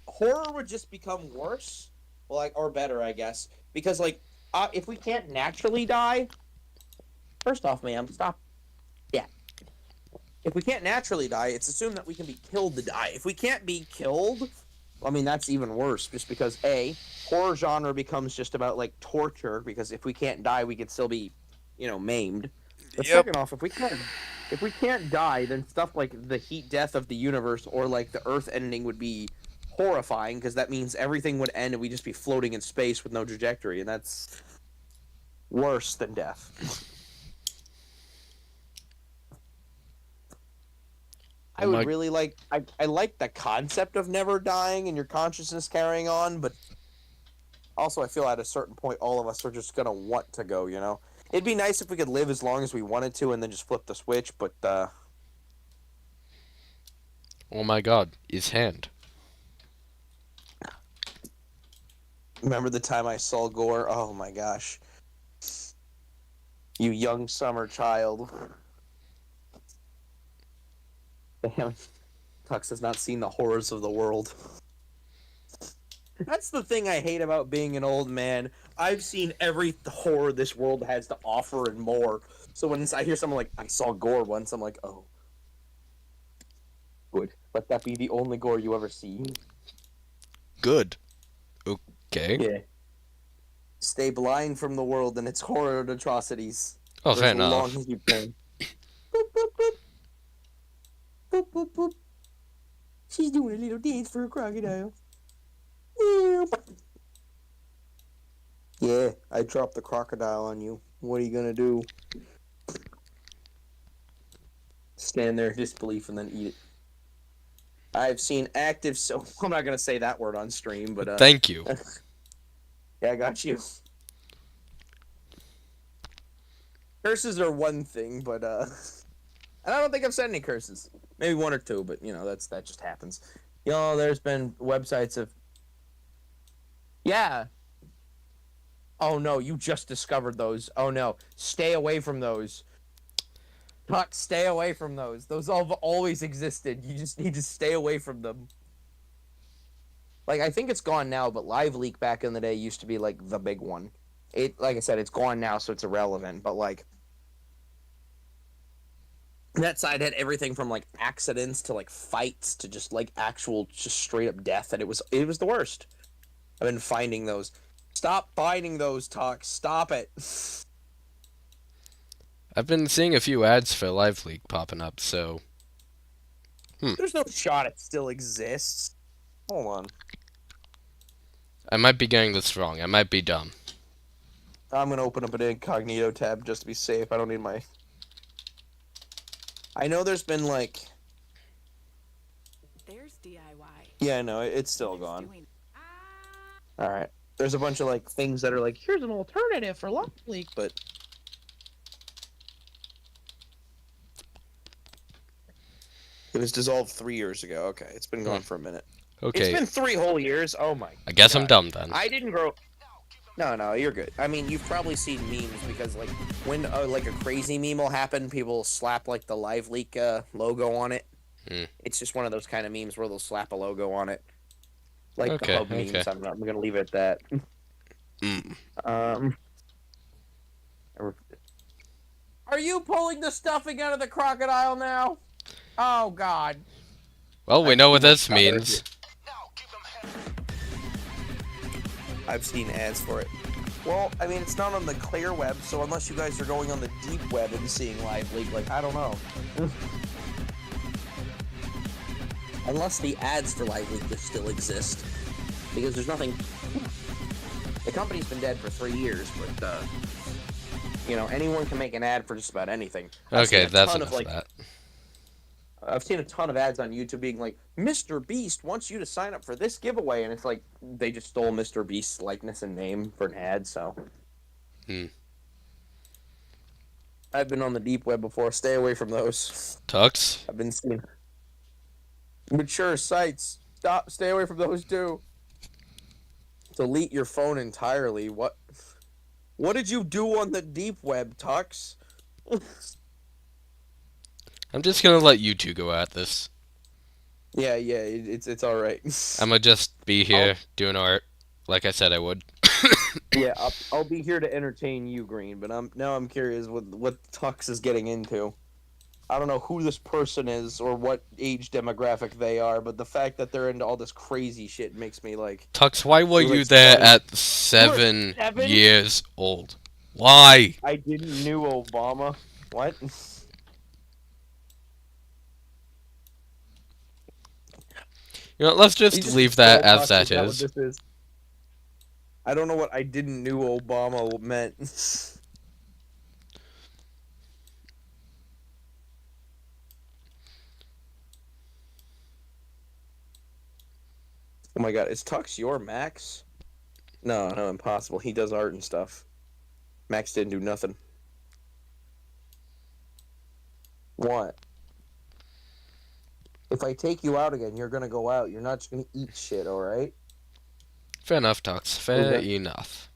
horror would just become worse, like or better, I guess, because like if we can't naturally die, first off, ma'am, stop. Yeah. If we can't naturally die, it's assumed that we can be killed to die. If we can't be killed, I mean that's even worse, just because horror genre becomes just about like torture, because if we can't die, we could still be, maimed. But second off, if we can't die, then stuff like the heat death of the universe or like the Earth ending would be horrifying, because that means everything would end and we'd just be floating in space with no trajectory, and that's worse than death. I would really like. I like the concept of never dying and your consciousness carrying on, but also I feel at a certain point all of us are just gonna want to go. It'd be nice if we could live as long as we wanted to and then just flip the switch. But Oh my god, his hand. remember the time I saw Gore? Oh my gosh, you young summer child. Damn, Tux has not seen the horrors of the world. That's the thing I hate about being an old man. I've seen every horror this world has to offer and more. So when I hear someone like, I saw Gore once, I'm like, oh. Good. Let that be the only Gore you ever see. Good. Okay. Yeah. Stay blind from the world and its horror and atrocities. Oh, for fair as long enough. as you can. Boop, boop, boop. Boop, boop, boop. She's doing a little dance for a crocodile. Yeah, I dropped the crocodile on you. What are you gonna do? Stand there in disbelief and then eat it. I've seen active so I'm not gonna say that word on stream, but Thank you. yeah, I got you. curses are one thing, but and I don't think I've said any curses. Maybe one or two, but you know that just happens. There's been websites of yeah. Oh no, you just discovered those. Oh no, stay away from those. Tuck, stay away from those. Those have always existed. You just need to stay away from them. Like I think it's gone now, but Live Leak back in the day used to be like the big one. Like I said, it's gone now, so it's irrelevant. But like that side had everything from like accidents to like fights to just like actual just straight up death, and it was the worst. I've been finding those. Stop finding those, Tuck. Stop it. I've been seeing a few ads for Live Leak popping up, so There's no shot it still exists. Hold on. I might be getting this wrong. I might be dumb. I'm gonna open up an incognito tab just to be safe. I don't need my. I know there's been like. There's DIY. Yeah, no, it's still It's gone. doing- All right. There's a bunch of like things that are like, here's an alternative for Live Leak, but. It was dissolved 3 years ago. Okay, it's been gone for a minute. Okay, It's been 3 whole years. Oh my. I guess I'm God. dumb then. I didn't grow. No, you're good. I mean, you've probably seen memes because like when like a crazy meme will happen, people slap like the Live Leak logo on it. Hmm. It's just one of those kind of memes where they'll slap a logo on it, like Okay, the hub okay. memes. I'm gonna leave it at that. Mm. Are you pulling the stuffing out of the crocodile now? Oh God. Well, we know what this I've seen means. I've seen ads for it. Well, I mean, it's not on the clear web, so unless you guys are going on the deep web and seeing Live Leak, like, I don't know. Unless the ads for Live Leak just still exist. Because there's nothing... The company's been dead for 3 years, but, anyone can make an ad for just about anything. Okay, that's enough of that. I've seen a ton of ads on YouTube being like, Mr. Beast wants you to sign up for this giveaway, and it's like they just stole Mr. Beast's likeness and name for an ad, so. I've been on the deep web before. Stay away from those. Tux? I've been seeing mature sites. Stay away from those too. Delete your phone entirely. What did you do on the deep web, Tux? I'm just gonna let you two go at this. Yeah, it's all right. I'm gonna just be here doing art, like I said I would. Yeah, I'll be here to entertain you, Green. But I'm curious what Tux is getting into. I don't know who this person is or what age demographic they are, but the fact that they're into all this crazy shit makes me like. Tux, why were You're you like there 7. at 7 7? years old? Why? I didn't knew Obama. What? You know, let's just leave that as that Is that what is. this is? I don't know what I didn't knew Obama meant. Oh my god, is Tux your Max? No, impossible. He does art and stuff. Max didn't do nothing. What? If I take you out again, you're gonna go out. You're not just gonna eat shit, alright? Fair enough, Tux. Fair Okay. enough.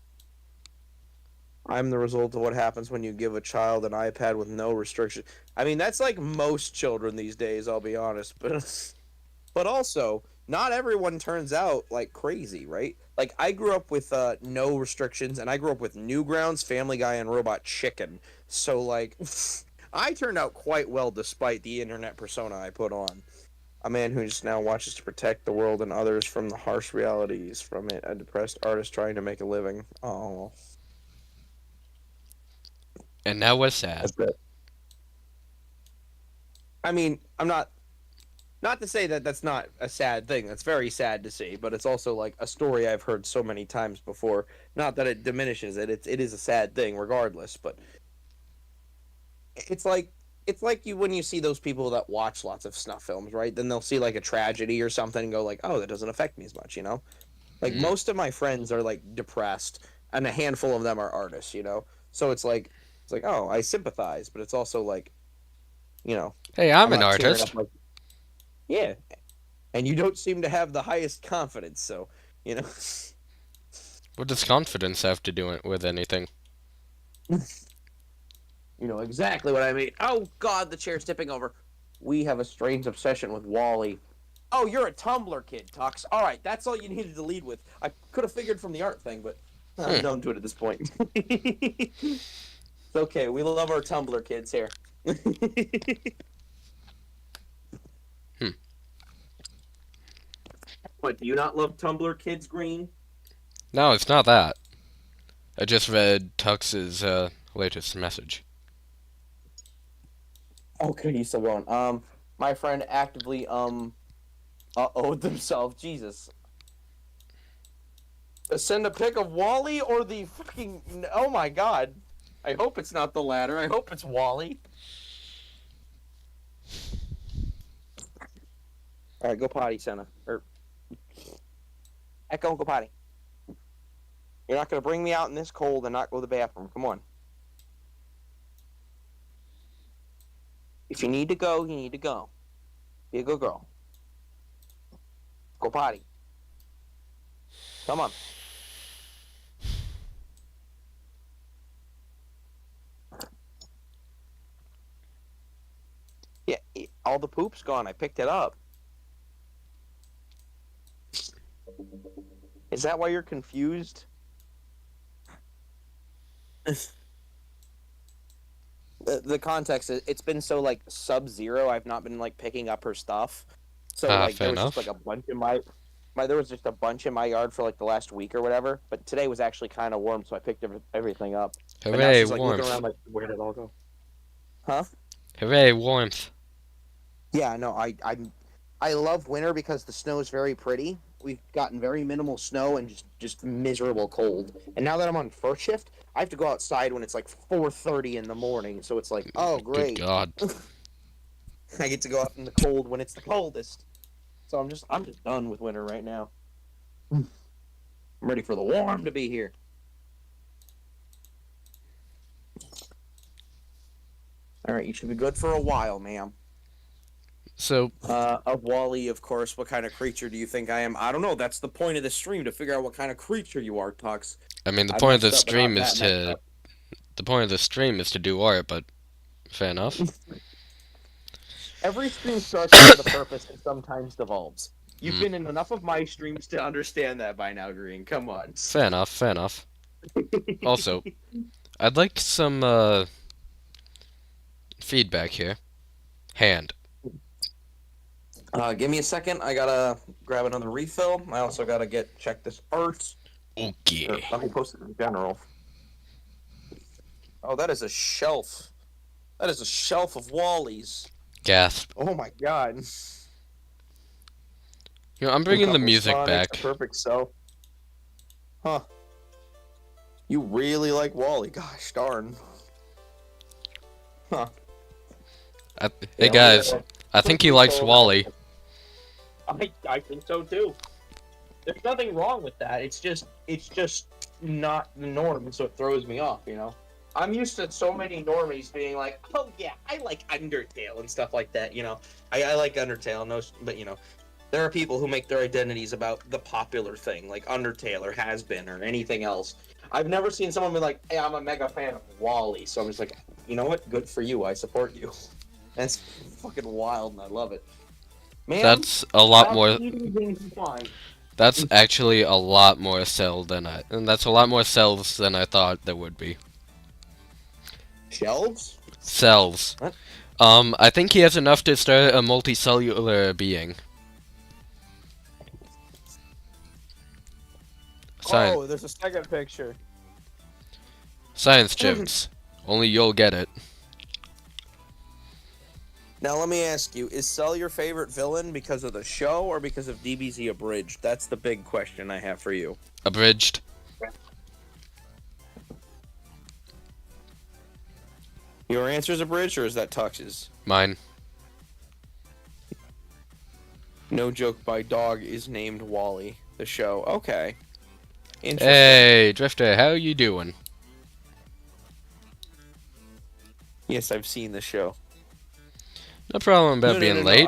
I'm the result of what happens when you give a child an iPad with no restriction. I mean, that's like most children these days, I'll be honest. But also, not everyone turns out like crazy, right? Like, I grew up with no restrictions, and I grew up with Newgrounds, Family Guy, and Robot Chicken. So, like, I turned out quite well despite the internet persona I put on. A man who just now watches to protect the world and others from the harsh realities from it. A depressed artist trying to make a living. Oh. And now we're sad. That's it. I mean, I'm not to say that that's not a sad thing. That's very sad to see, but it's also like a story I've heard so many times before. Not that it diminishes it. It is a sad thing regardless, but it's like you when you see those people that watch lots of snuff films, right? Then they'll see like a tragedy or something and go like, "Oh, that doesn't affect me as much," you know? Like most of my friends are like depressed, and a handful of them are artists, you know? So it's like It's like, oh, I sympathize, but it's also like, you know, Hey, I'm I'm an not tearing artist. up like, yeah. And you don't seem to have the highest confidence, so you know, What does confidence have to do with anything? you know exactly what I mean. Oh God, the chair's tipping over. We have a strange obsession with Wally. Oh, you're a Tumblr kid, Tux. All right, that's all you needed to lead with. I could have figured from the art thing, but I'm Hmm. done to it at this point. It's okay. We love our Tumblr kids here. Hmm. What, do you not love Tumblr kids, Green? No, it's not that. I just read Tux's latest message. Okay, you still going. My friend actively owed themselves. Jesus. Send a pic of Wally or the fucking. Oh my God. I hope it's not the latter. I hope it's Wally. All right, go potty, Senna. Or Echo, go potty. You're not gonna bring me out in this cold and not go to the bathroom. Come on. If you need to go, you need to go. Be a good girl. Go potty. Come on. Yeah, all the poop's gone. I picked it up. Is that why you're confused? The context is it's been so like sub-zero. I've not been like picking up her stuff. So like Fair there was just enough. like a bunch in my there was just a bunch in my yard for like the last week or whatever. But today was actually kind of warm, so I picked everything up. But now Hooray, she's like looking warmth. around like, where did it all go? Huh? Hooray, warmth. Yeah, no, I love winter because the snow is very pretty. We've gotten very minimal snow and just miserable cold. And now that I'm on first shift, I have to go outside when it's like 4:30 in the morning. So it's like, oh Good great, God. I get to go out in the cold when it's the coldest. So I'm just done with winter right now. I'm ready for the warm to be here. All right, you should be good for a while, ma'am. So, Of Wally, of course. What kind of creature do you think I am? I don't know. That's the point of the stream, to figure out what kind of creature you are, Tux. I mean, I messed up, but not that messed up. the point of the stream is to do art, but fair enough. Every stream starts with a purpose and sometimes devolves. You've been in enough of my streams to understand that by now, Green. Come on. Fair enough, fair enough. Also, I'd like some feedback here. Hand. Give me a second. I gotta grab another refill. I also gotta check this art. Or Okay. let me post it in general. Oh, that is a shelf. That is a shelf of Wallies. Gasp. Oh my god. You know, I'm bringing the Couple music Sonics, back. a perfect self. Huh. You really like Wally? Gosh darn. Huh. Hey Yeah, guys, I think he likes Wally. I think so too. There's nothing wrong with that. It's just not the norm, so it throws me off, you know. I'm used to so many normies being like, oh yeah, I like Undertale and stuff like that, you know. I like Undertale, no, but you know, there are people who make their identities about the popular thing, like Undertale or Has Been or anything else. I've never seen someone be like, hey, I'm a mega fan of Wally, so I'm just like, you know what? Good for you. I support you. That's fucking wild, and I love it. Man, That's a lot more. eating things fine. That's actually a lot more cells than and that's a lot more cells than I thought there would be. Shelves? Cells. What? I think he has enough to start a multicellular being. Science, Oh, there's a second picture. science jokes. Only you'll get it. Now let me ask you: is Cell your favorite villain because of the show or because of DBZ Abridged? That's the big question I have for you. Abridged. Your answer's Abridged, or is that Tux's? Mine. No Joke by Dog is named Wally. The show. Okay. Interesting. Hey, Drifter, how you doing? Yes, I've seen the show. No problem about being late.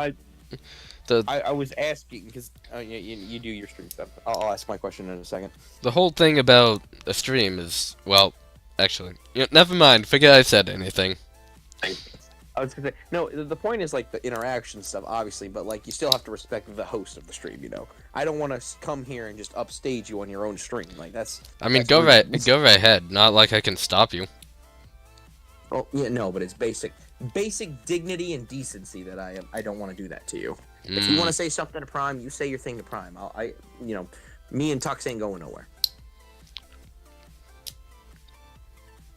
I was asking because you do your stream stuff. I'll ask my question in a second. The whole thing about a stream is, well, actually, never mind. Forget I said anything. I was gonna say no. The point is like the interaction stuff, obviously, but like you still have to respect the host of the stream. You know, I don't want to come here and just upstage you on your own stream. Like that's. I mean, that's go rude. right ahead. Not like I can stop you. Oh yeah, no, but it's basic dignity and decency that I don't want to do that to you. If you want to say something to Prime, you say your thing to Prime. Me and Tux ain't going nowhere.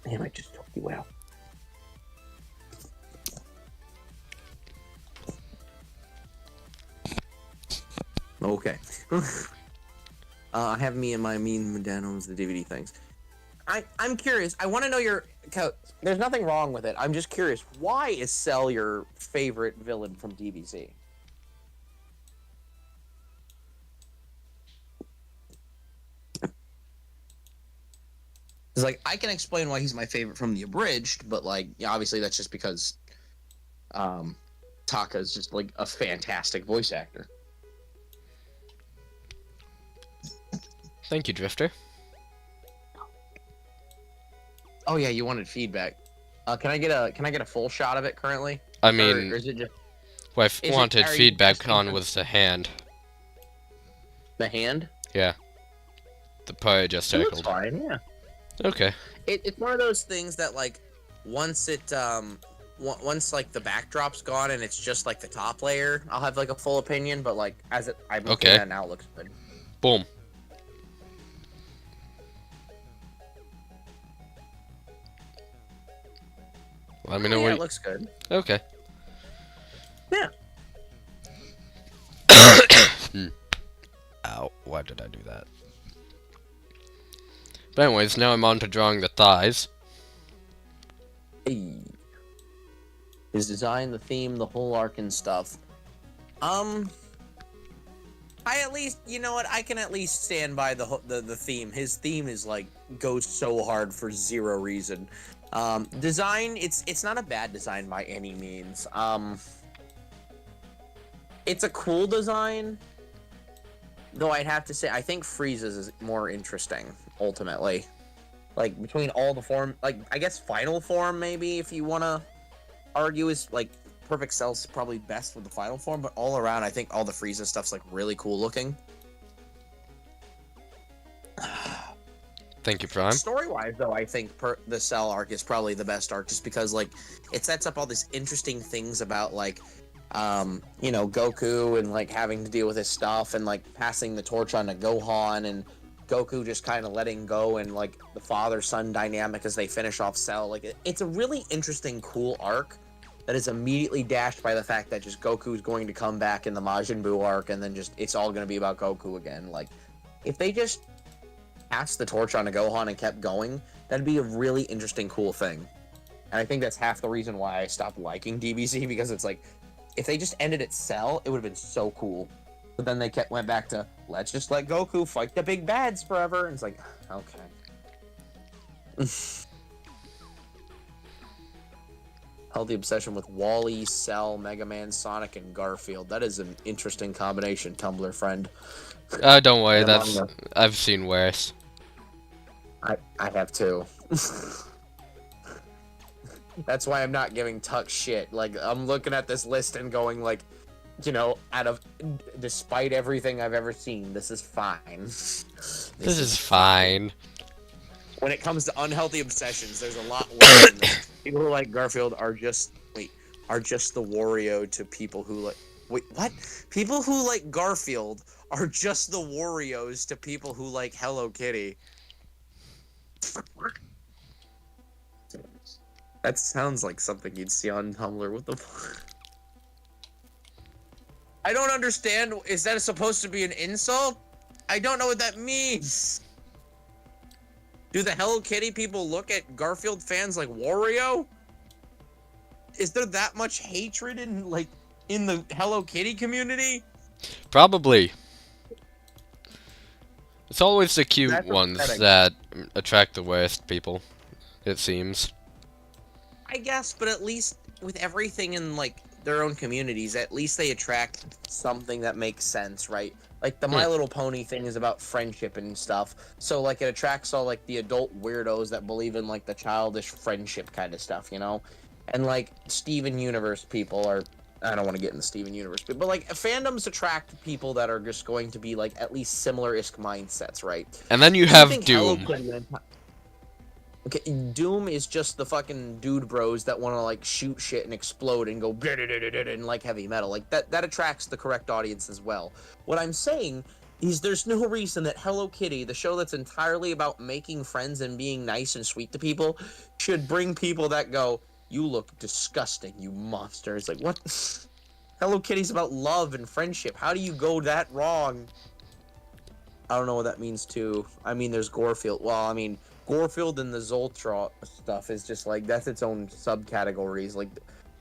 Damn, I just took you out. Okay. I have me and my mean Medanos, the DVD things. I'm curious. I want to know your. There's nothing wrong with it. I'm just curious. Why is Cell your favorite villain from DBZ? Because like I can explain why he's my favorite from the abridged, but like obviously that's just because Taka is just like a fantastic voice actor. Thank you, Drifter. Oh yeah, you wanted feedback. Can I get a full shot of it currently? I mean, or is it just what I wanted are you feedback asking on for- was the hand. the hand? Yeah. The part I just It looks tackled. fine, yeah. Okay. It's one of those things that like once like the backdrop's gone and it's just like the top layer, I'll have like a full opinion. But like I'm looking Okay. at it now, it looks good. Boom. Let me know Yeah, what. it looks good. Okay. Yeah. Ow! Why did I do that? But anyways, now I'm on to drawing the thighs. Hey. His design, the theme, the whole arc and stuff. I at least, you know what? I can at least stand by the theme. His theme is like goes so hard for zero reason. Design, it's not a bad design by any means. It's a cool design, though I'd have to say I think Frieza's is more interesting ultimately. Like between all the form, like I guess final form maybe if you want to argue is like Perfect Cell's probably best with the final form, but all around I think all the Frieza stuff's like really cool looking. Thank you, Prime. Story-wise, though, I think the Cell arc is probably the best arc, just because like it sets up all these interesting things about like, Goku and like having to deal with his stuff and like passing the torch on to Gohan and Goku just kind of letting go and like the father-son dynamic as they finish off Cell. Like it's a really interesting, cool arc that is immediately dashed by the fact that just Goku's going to come back in the Majin Buu arc and then just it's all going to be about Goku again. Like if they just passed the torch on to Gohan and kept going, that'd be a really interesting, cool thing. And I think that's half the reason why I stopped liking DBZ, because it's like, if they just ended at Cell, it would have been so cool. But then they went back to, let's just let Goku fight the big bads forever. And it's like, okay. Healthy obsession with Wally, Cell, Mega Man, Sonic, and Garfield. That is an interesting combination, Tumblr friend. Don't worry, And that's manga. I've seen worse. I have too. That's why I'm not giving Tuck shit. Like, I'm looking at this list and going like, despite everything I've ever seen, this is fine. This is fine. When it comes to unhealthy obsessions, there's a lot worse than this. People who like Garfield are just the Wario to people who like... Wait, what? People who like Garfield are just the Warriors to people who like Hello Kitty. That sounds like something you'd see on Tumblr. What the fuck? I don't understand. Is that supposed to be an insult? I don't know what that means. Do the Hello Kitty people look at Garfield fans like Wario? Is there that much hatred in the Hello Kitty community? Probably. It's always the cute That's ones upsetting. that attract the worst people, it seems. I guess, but at least with everything in like their own communities, at least they attract something that makes sense, right? Like the My Little Pony thing is about friendship and stuff. So like it attracts all like the adult weirdos that believe in like the childish friendship kind of stuff, you know? And like Steven Universe people are I don't want to get in the Steven Universe, but like fandoms attract people that are just going to be like at least similar-ish mindsets, right? And then you Do you have think Hello Doom. Kitty Okay, Doom is just the fucking dude bros that want to like shoot shit and explode and go and like heavy metal. Like that attracts the correct audience as well. What I'm saying is there's no reason that Hello Kitty, the show that's entirely about making friends and being nice and sweet to people, should bring people that go, "You look disgusting, you monster." It's like, what? Hello Kitty's about love and friendship. How do you go that wrong? I don't know what that means too. I mean, there's Gorefield. Well, I mean, Gorefield and the Zoltra stuff is just like that's its own subcategories. Like,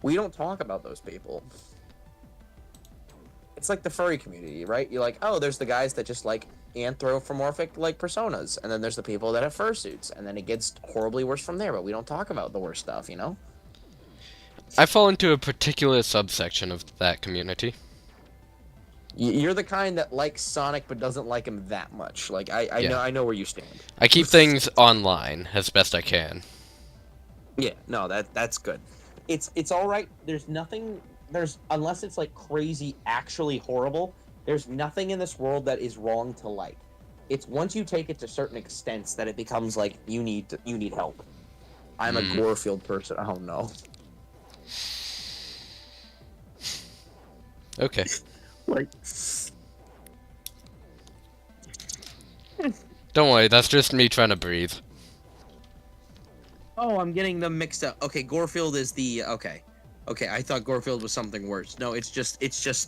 we don't talk about those people. It's like the furry community, right? You're like, oh, there's the guys that just like anthropomorphic like personas, and then there's the people that have fursuits, and then it gets horribly worse from there. But we don't talk about the worst stuff, you know? I fall into a particular subsection of that community. You're the kind that likes Sonic but doesn't like him that much. Like Yeah. I know where you stand. I keep things online as best I can. Yeah, no, that's good. It's all right. There's nothing. There's unless it's like crazy, actually horrible. There's nothing in this world that is wrong to like. It's once you take it to certain extents that it becomes like you need help. I'm a Gorefield person. Oh no. Okay. Like. Don't worry, that's just me trying to breathe. Oh, I'm getting them mixed up. Okay, Gorefield is the okay. Okay, I thought Gorefield was something worse. No, it's just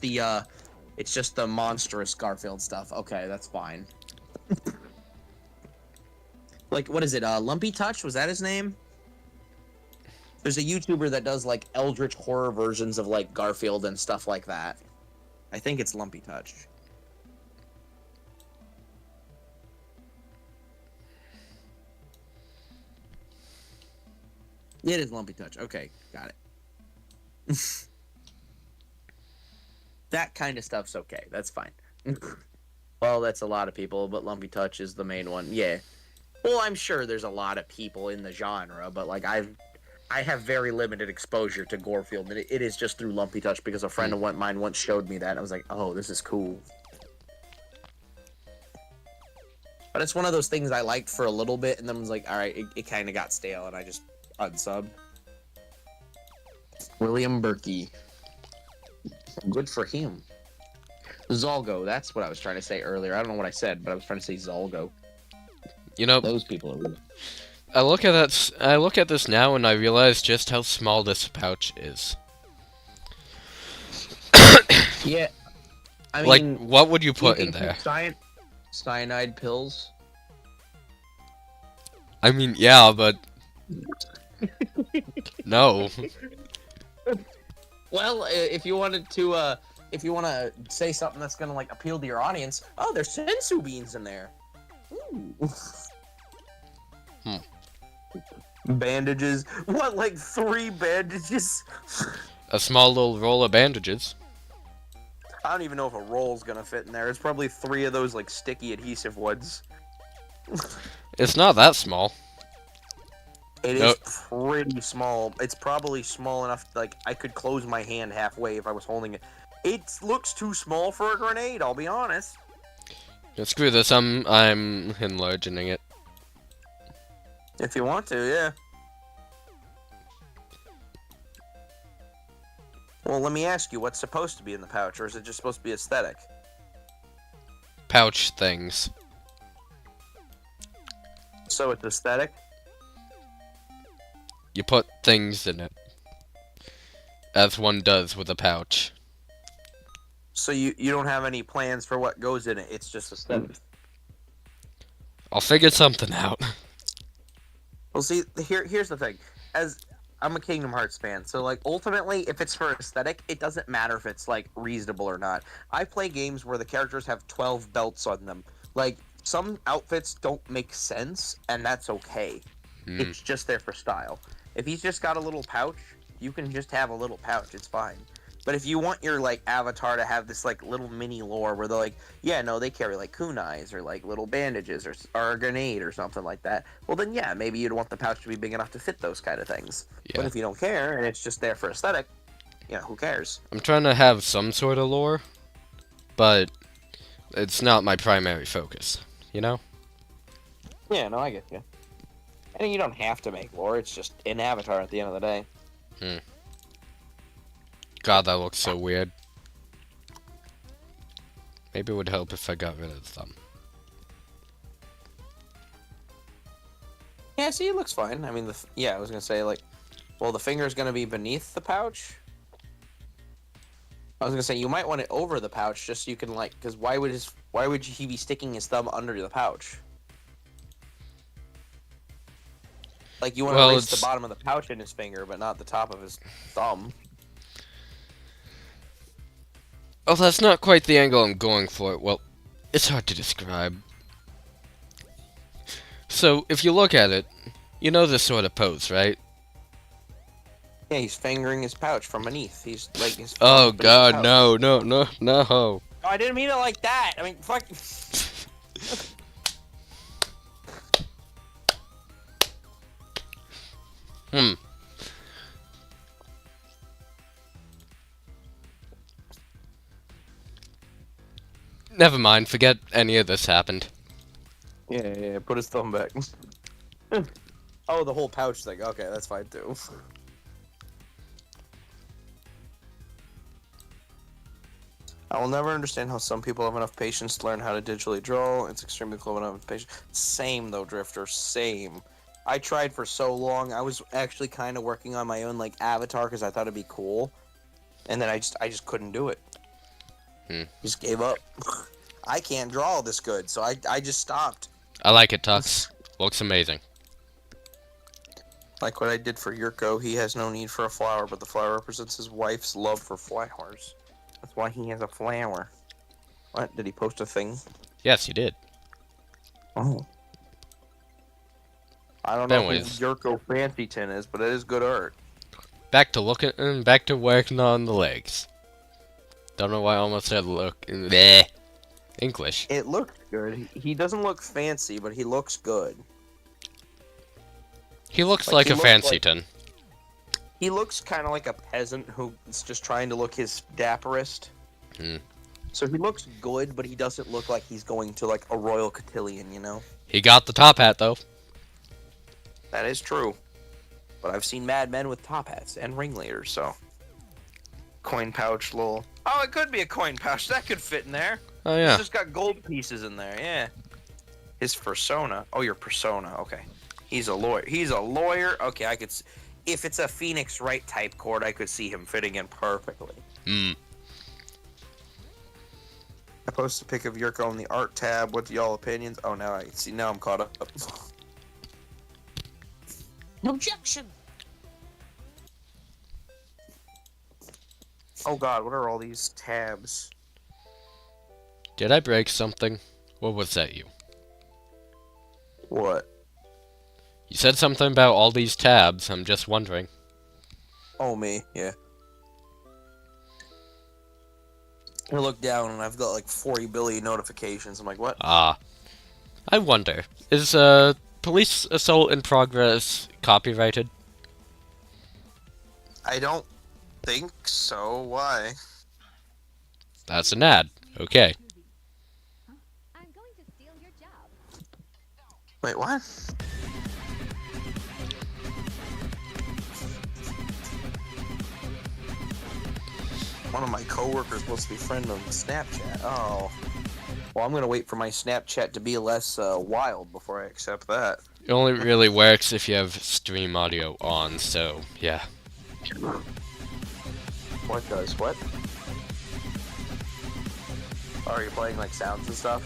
the monstrous Garfield stuff. Okay, that's fine. Like, what is it? Lumpy Touch, was that his name? There's a YouTuber that does like eldritch horror versions of like Garfield and stuff like that. I think it's Lumpy Touch. It is Lumpy Touch. Okay, got it. That kind of stuff's okay. That's fine. Well, that's a lot of people, but Lumpy Touch is the main one. Yeah. Well, I'm sure there's a lot of people in the genre, but like I have very limited exposure to Gorefield, and it is just through Lumpy Touch because a friend of mine once showed me that, and I was like, oh, this is cool. But it's one of those things I liked for a little bit, and then was like, all right, it kind of got stale, and I just unsubbed. William Berkey. Good for him. Zolgo, that's what I was trying to say earlier. I don't know what I said, but I was trying to say Zolgo. You know, Those people are weird. I look at this now and I realize just how small this pouch is. Yeah. I Like, mean, what would you put you in can there? put cyanide pills. I mean, yeah, but no. Well, if you wanted to, if you want to say something that's gonna like appeal to your audience, oh, there's sensu beans in there. Ooh. Bandages. What, like 3 bandages? A small little roll of bandages. I don't even know if a roll's gonna fit in there. It's probably 3 of those like sticky adhesive ones. It's not that small. It is Nope. pretty small. It's probably small enough, like, I could close my hand halfway if I was holding it. It looks too small for a grenade, I'll be honest. Yeah, screw this, I'm enlarging it. If you want to, yeah. Well, let me ask you, what's supposed to be in the pouch, or is it just supposed to be aesthetic? Pouch things. So it's aesthetic? You put things in it. As one does with a pouch. So you don't have any plans for what goes in it, it's just aesthetic. I'll figure something out. Well, see, here's the thing. As I'm a Kingdom Hearts fan, so like ultimately, if it's for aesthetic, it doesn't matter if it's like reasonable or not. I play games where the characters have 12 belts on them. Like some outfits don't make sense, and that's okay. It's just there for style. If he's just got a little pouch, you can just have a little pouch. It's fine. But if you want your like avatar to have this like little mini lore where they're like, yeah, no, they carry like kunais or like little bandages or a grenade or something like that. Well, then yeah, maybe you'd want the pouch to be big enough to fit those kind of things. Yeah. But if you don't care and it's just there for aesthetic, who cares? I'm trying to have some sort of lore, but it's not my primary focus, you know? Yeah, no, I get you. And you don't have to make lore. It's just an avatar at the end of the day. God, that looks so weird. Maybe it would help if I got rid of the thumb. Yeah, see, it looks fine. I mean, I was gonna say like, well, the finger's gonna be beneath the pouch. I was gonna say you might want it over the pouch just so you can like, because why would he be sticking his thumb under the pouch? Like you want to reach the bottom of the pouch in his finger, but not the top of his thumb. Oh, that's not quite the angle I'm going for. Well, it's hard to describe. So, if you look at it, you know this sort of pose, right? Yeah, he's fingering his pouch from beneath. He's like his. Oh God, no. Oh, I didn't mean it like that. I mean, fuck. Never mind, forget any of this happened. Yeah, put his thumb back. Oh, the whole pouch thing. Okay, that's fine too. I will never understand how some people have enough patience to learn how to digitally draw. It's extremely cool when I have patience. Same though, Drifter. Same. I tried for so long. I was actually kind of working on my own like avatar because I thought it'd be cool, and then I just couldn't do it. Just gave up. I can't draw this good, so I just stopped. I like it, Tux. Looks amazing. Like what I did for Yurko, he has no need for a flower, but the flower represents his wife's love for flowers. That's why he has a flower. What? Did he post a thing? Yes, you did. Oh. I don't know Anyways. who Yurko Fancyton is, but it is good art. Back to working on the legs. Don't know why I almost said look. Bleh. English. It looks good. He doesn't look fancy, but he looks good. He looks like a Fancyton. He looks kind of like a peasant who's just trying to look his dapperest. So he looks good, but he doesn't look like he's going to like a royal cotillion, you know? He got the top hat, though. That is true. But I've seen mad men with top hats and ringleaders, so. Coin pouch, lol. Oh, it could be a coin pouch. That could fit in there. Oh, yeah. It's just got gold pieces in there, yeah. His persona. Oh, your persona. Okay. He's a lawyer. He's a lawyer. Okay, I could. If it's a Phoenix Wright type chord, I could see him fitting in perfectly. I posted a pic of Yurko on the art tab. What y'all opinions? Oh, now I see. Now I'm caught up. Objection. Oh God, what are all these tabs? Did I break something? Or was that you? What? You said something about all these tabs. I'm just wondering. Oh, me, yeah. I look down and I've got like 40 billion notifications. I'm like, what? I wonder. Is police assault in progress copyrighted? I don't think so. Why? That's an ad. Okay. I'm going to steal your job. Wait, what? One of my coworkers wants to be friend on Snapchat. Oh. Well, I'm gonna wait for my Snapchat to be less wild before I accept that. It only really works if you have stream audio on, so yeah. What does what? Oh, are you playing like sounds and stuff?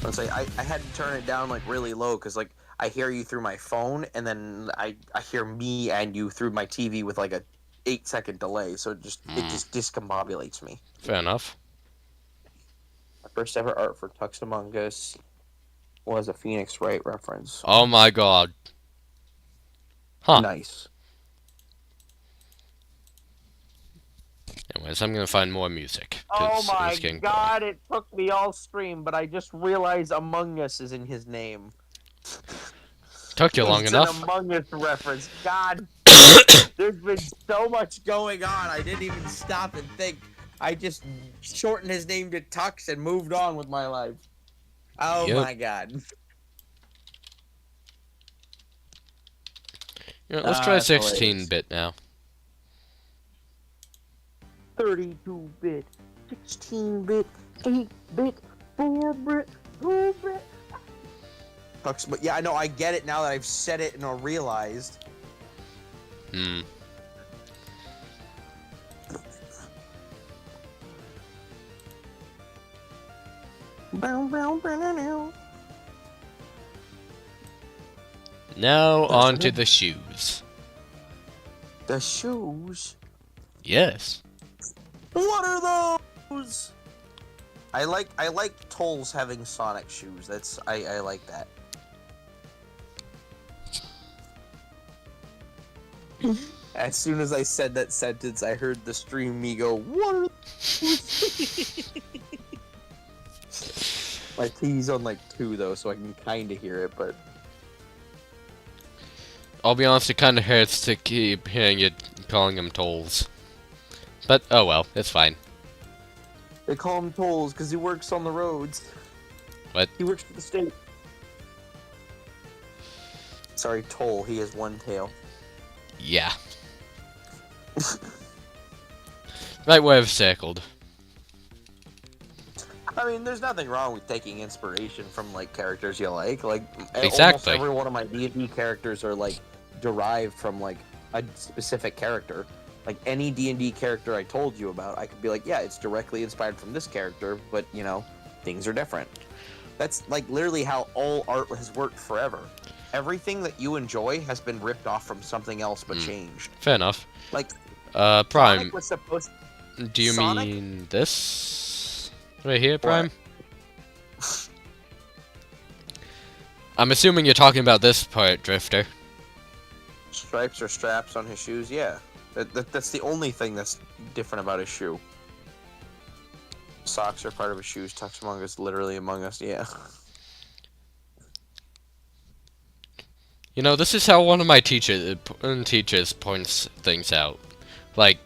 Let's say I had to turn it down like really low because like I hear you through my phone and then I hear me and you through my TV with like a 8-second delay, so it just discombobulates me. Fair enough. My first ever art for Tux Among Us. was a Phoenix Wright reference. Oh my god. Huh. Nice. Anyways, I'm gonna find more music. Oh 'cause my it's getting boring. god, it took me all stream, but I just realized Among Us is in his name. Took you long It's enough. an Among Us reference. God, there's been so much going on. I didn't even stop and think. I just shortened his name to Tux and moved on with my life. Oh Yep. my god. You know, let's try that's hilarious. 16-bit now. 32-bit, 16-bit, 8-bit, 4-bit, 2-bit. Tux, but yeah, I know. I get it now that I've said it and I realized. Hmm. Now on to the shoes. The shoes. Yes. What are those? I like Tolls having Sonic shoes. I like that. As soon as I said that sentence, I heard the stream me go, "What are those?" My TV's on like 2 though, so I can kind of hear it, but I'll be honest, it kind of hurts to keep hearing you calling them tolls. But, oh well, it's fine. they call him Tolls because he works on the roads. What? He works for the state. Sorry, Toll. He has one tail. Yeah. Right where I've circled. I mean, there's nothing wrong with taking inspiration from like characters you like. Like almost Exactly. every one of my D&D characters are like derived from like a specific character. Like any D&D character I told you about, I could be like, yeah, it's directly inspired from this character, but you know, things are different. That's like literally how all art has worked forever. Everything that you enjoy has been ripped off from something else but changed. Fair enough. Like Prime, Sonic was supposed. do you Sonic? mean this? Right here, Prime? I'm assuming you're talking about this part, Drifter. Stripes or straps on his shoes, yeah. That's the only thing that's different about his shoe. Socks are part of his shoes. Tux Among Us, literally Among Us, yeah. You know, this is how one of my teachers points things out. Like,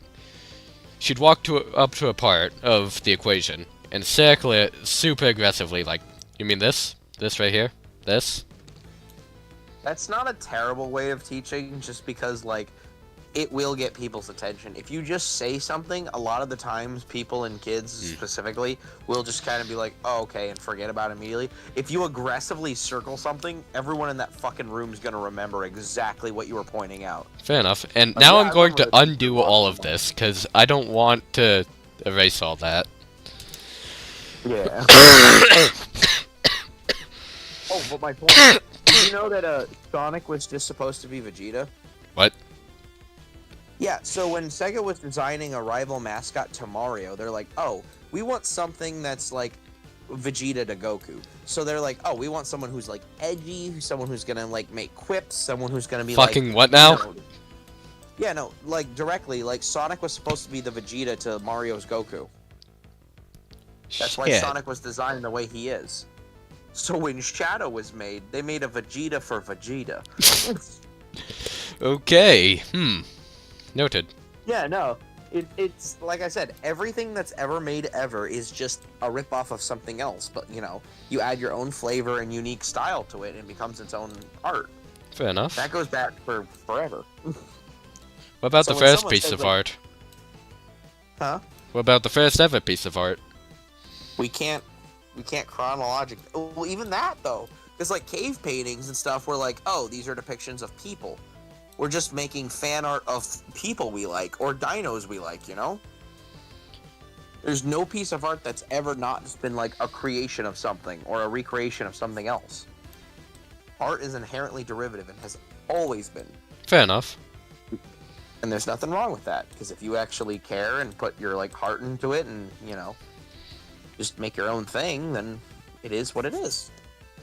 she'd walk up to a part of the equation and circle it super aggressively. Like, you mean this? This right here? This? That's not a terrible way of teaching, just because, like, it will get people's attention. If you just say something, a lot of the times people and kids specifically will just kind of be like, oh, okay, and forget about it immediately. If you aggressively circle something, everyone in that fucking room is going to remember exactly what you were pointing out. Fair enough. And Oh, now yeah, I'm I going to remember undo all of this, because I don't want to erase all that. Yeah. Oh, but my point. Did you know that Sonic was just supposed to be Vegeta? What? Yeah, so when Sega was designing a rival mascot to Mario, they're like, oh, we want something that's like Vegeta to Goku. So they're like, oh, we want someone who's like edgy, someone who's gonna like make quips, someone who's gonna be Fucking like, what now? you know- yeah, no, like directly, like Sonic was supposed to be the Vegeta to Mario's Goku. That's why Shit. Sonic was designed the way he is. So when Shadow was made, they made a Vegeta for Vegeta. Okay. Noted. Yeah, no. It's like I said, everything that's ever made ever is just a ripoff of something else. But, you know, you add your own flavor and unique style to it and it becomes its own art. Fair enough. That goes back for forever. What about So the when first someone piece says, of like- art? Huh? What about the first ever piece of art? We can't chronologic. Well, even that, though. Because, like, cave paintings and stuff were like, oh, these are depictions of people. We're just making fan art of people we like, or dinos we like, you know? There's no piece of art that's ever not just been like a creation of something, or a recreation of something else. Art is inherently derivative and has always been. Fair enough. And there's nothing wrong with that, because if you actually care and put your like heart into it and, you know, just make your own thing, then it is what it is.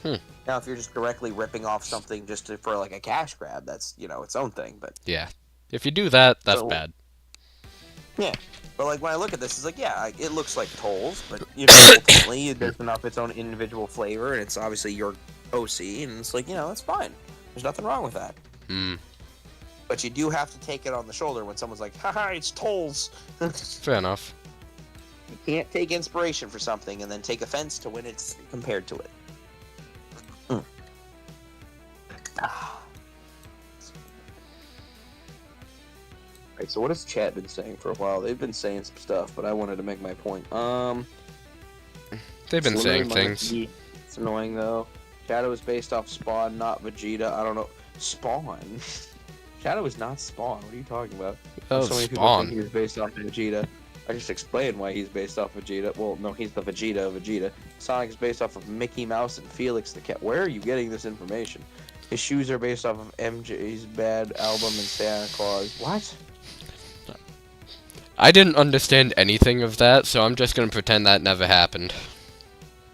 Now, if you're just directly ripping off something just for like a cash grab, that's its own thing. But Yeah. If you do that, that's So- bad. yeah, but like when I look at this, it's like it looks like tolls, but ultimately it does enough its own individual flavor, and it's obviously your OC, and it's like that's fine. There's nothing wrong with that. Hmm. But you do have to take it on the shoulder when someone's like, haha, it's tolls. Fair enough. You can't take inspiration for something and then take offense to when it's compared to it. Right, so what has chat been saying for a while? They've been saying some stuff, but I wanted to make my point. They've been it's saying literally things. monkey. It's annoying though. Shadow is based off Spawn, not Vegeta. I don't know. Spawn? Shadow is not Spawn. What are you talking about? Oh, So many people think Spawn. he was based off Vegeta. I just explained why he's based off Vegeta. Well, no, he's the Vegeta of Vegeta. Sonic is based off of Mickey Mouse and Felix the Cat. Where are you getting this information? His shoes are based off of MJ's Bad album and Santa Claus. What? I didn't understand anything of that, so I'm just gonna pretend that never happened.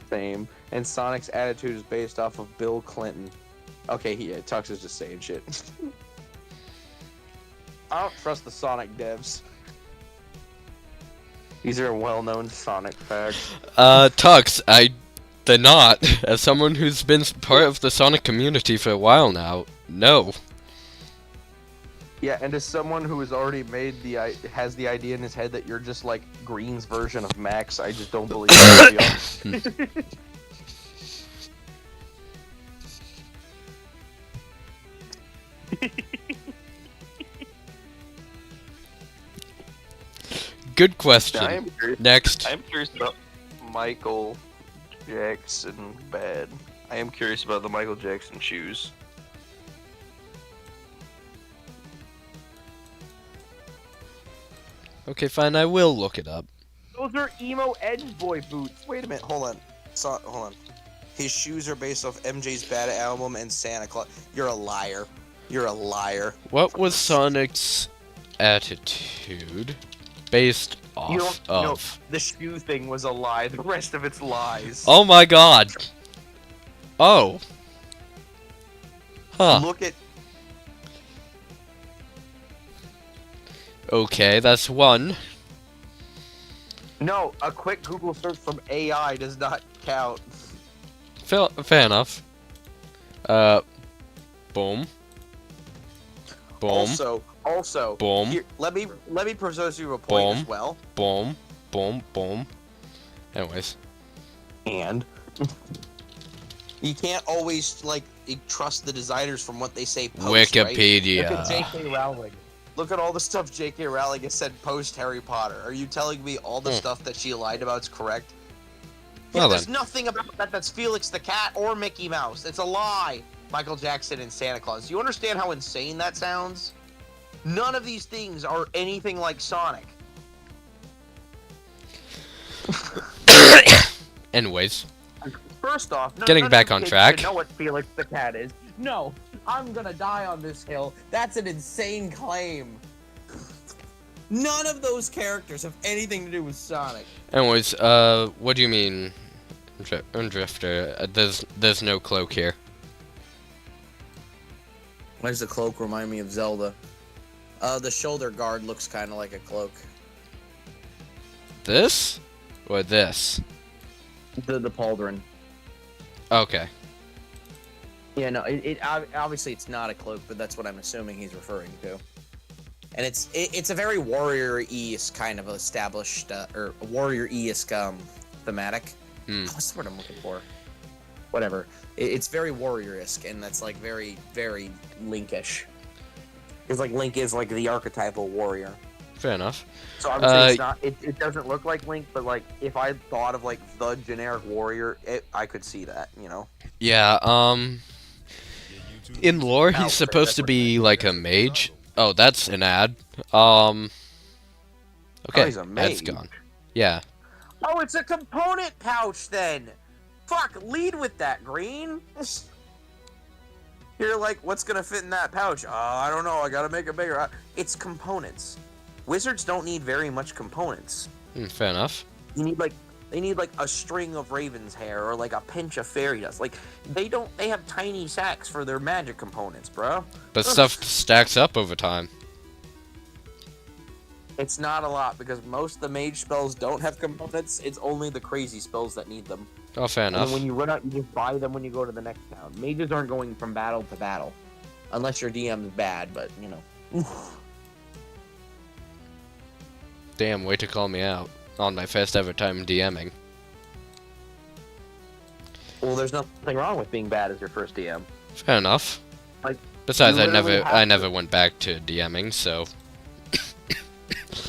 Same. And Sonic's attitude is based off of Bill Clinton. Okay, Tux is just saying shit. I don't trust the Sonic devs. These are well-known Sonic facts. Tux, they're not. As someone who's been part of the Sonic community for a while now, no. Yeah, and as someone who has already has the idea in his head that you're just like Green's version of Max, I just don't believe it. Good question. I am curious. Next. I'm curious about Michael Jackson bad. I am curious about the Michael Jackson shoes. Okay, fine, I will look it up. Those are emo Edge Boy boots. Wait a minute, hold on. Hold on. His shoes are based off MJ's Bad album and Santa Claus. You're a liar. You're a liar. What was Sonic's attitude based You don't off know. of? The shoe thing was a lie. The rest of it's lies. Oh my god. Oh. Huh. Look at. Okay, that's one. No, a quick Google search from AI does not count. Fair enough. Boom. Boom. Also, Boom. here, let me propose you a point Boom. as well. Boom. Boom. Boom. Anyways. And you can't always trust the designers from what they say post, right? Wikipedia. Look at J.K. Rowling. Look at all the stuff J.K. Rowling has said post Harry Potter. Are you telling me all the stuff that she lied about is correct? Yeah, Well there's then. nothing about that that's Felix the Cat or Mickey Mouse. It's a lie. Michael Jackson and Santa Claus. Do you understand how insane that sounds? None of these things are anything like Sonic. Anyways. First off, Getting none of back you on kids track. even know what Felix the Cat is. No, I'm gonna die on this hill. That's an insane claim. None of those characters have anything to do with Sonic. Anyways, what do you mean, Drifter? There's no cloak here. Why does the cloak remind me of Zelda? The shoulder guard looks kind of like a cloak. This? Or this? The pauldron. Okay. Yeah, no, obviously it's not a cloak, but that's what I'm assuming he's referring to. And it's a very warrior-esque kind of established, or warrior-esque thematic. What's the word I'm looking for? Whatever. It's very warrior-esque, and that's like very, very Linkish. It's like Link is like the archetypal warrior. Fair enough. So obviously it's not. It doesn't look like Link, but like if I thought of like the generic warrior, I could see that. Yeah, in lore, Outfit, he's supposed that's to what be like a mage. Oh, that's an ad. Okay, Oh, he's a ad's mage. gone. Yeah. Oh, it's a component pouch then. Fuck, lead with that, Green. You're like, what's gonna fit in that pouch? I don't know. I gotta make it bigger. It's components. Wizards don't need very much components. Fair enough. You need like They need like a string of raven's hair or like a pinch of fairy dust. Like they have tiny sacks for their magic components, bro. But stuff stacks up over time. It's not a lot because most of the mage spells don't have components. It's only the crazy spells that need them. Oh, fair And enough. then when you run out, you just buy them when you go to the next town. Mages aren't going from battle to battle. Unless your DM's bad, but, you know. Damn, way to call me out on my first ever time DMing. Well, there's nothing wrong with being bad as your first DM. Fair enough. Like, Besides, you I literally never have never went back to DMing, so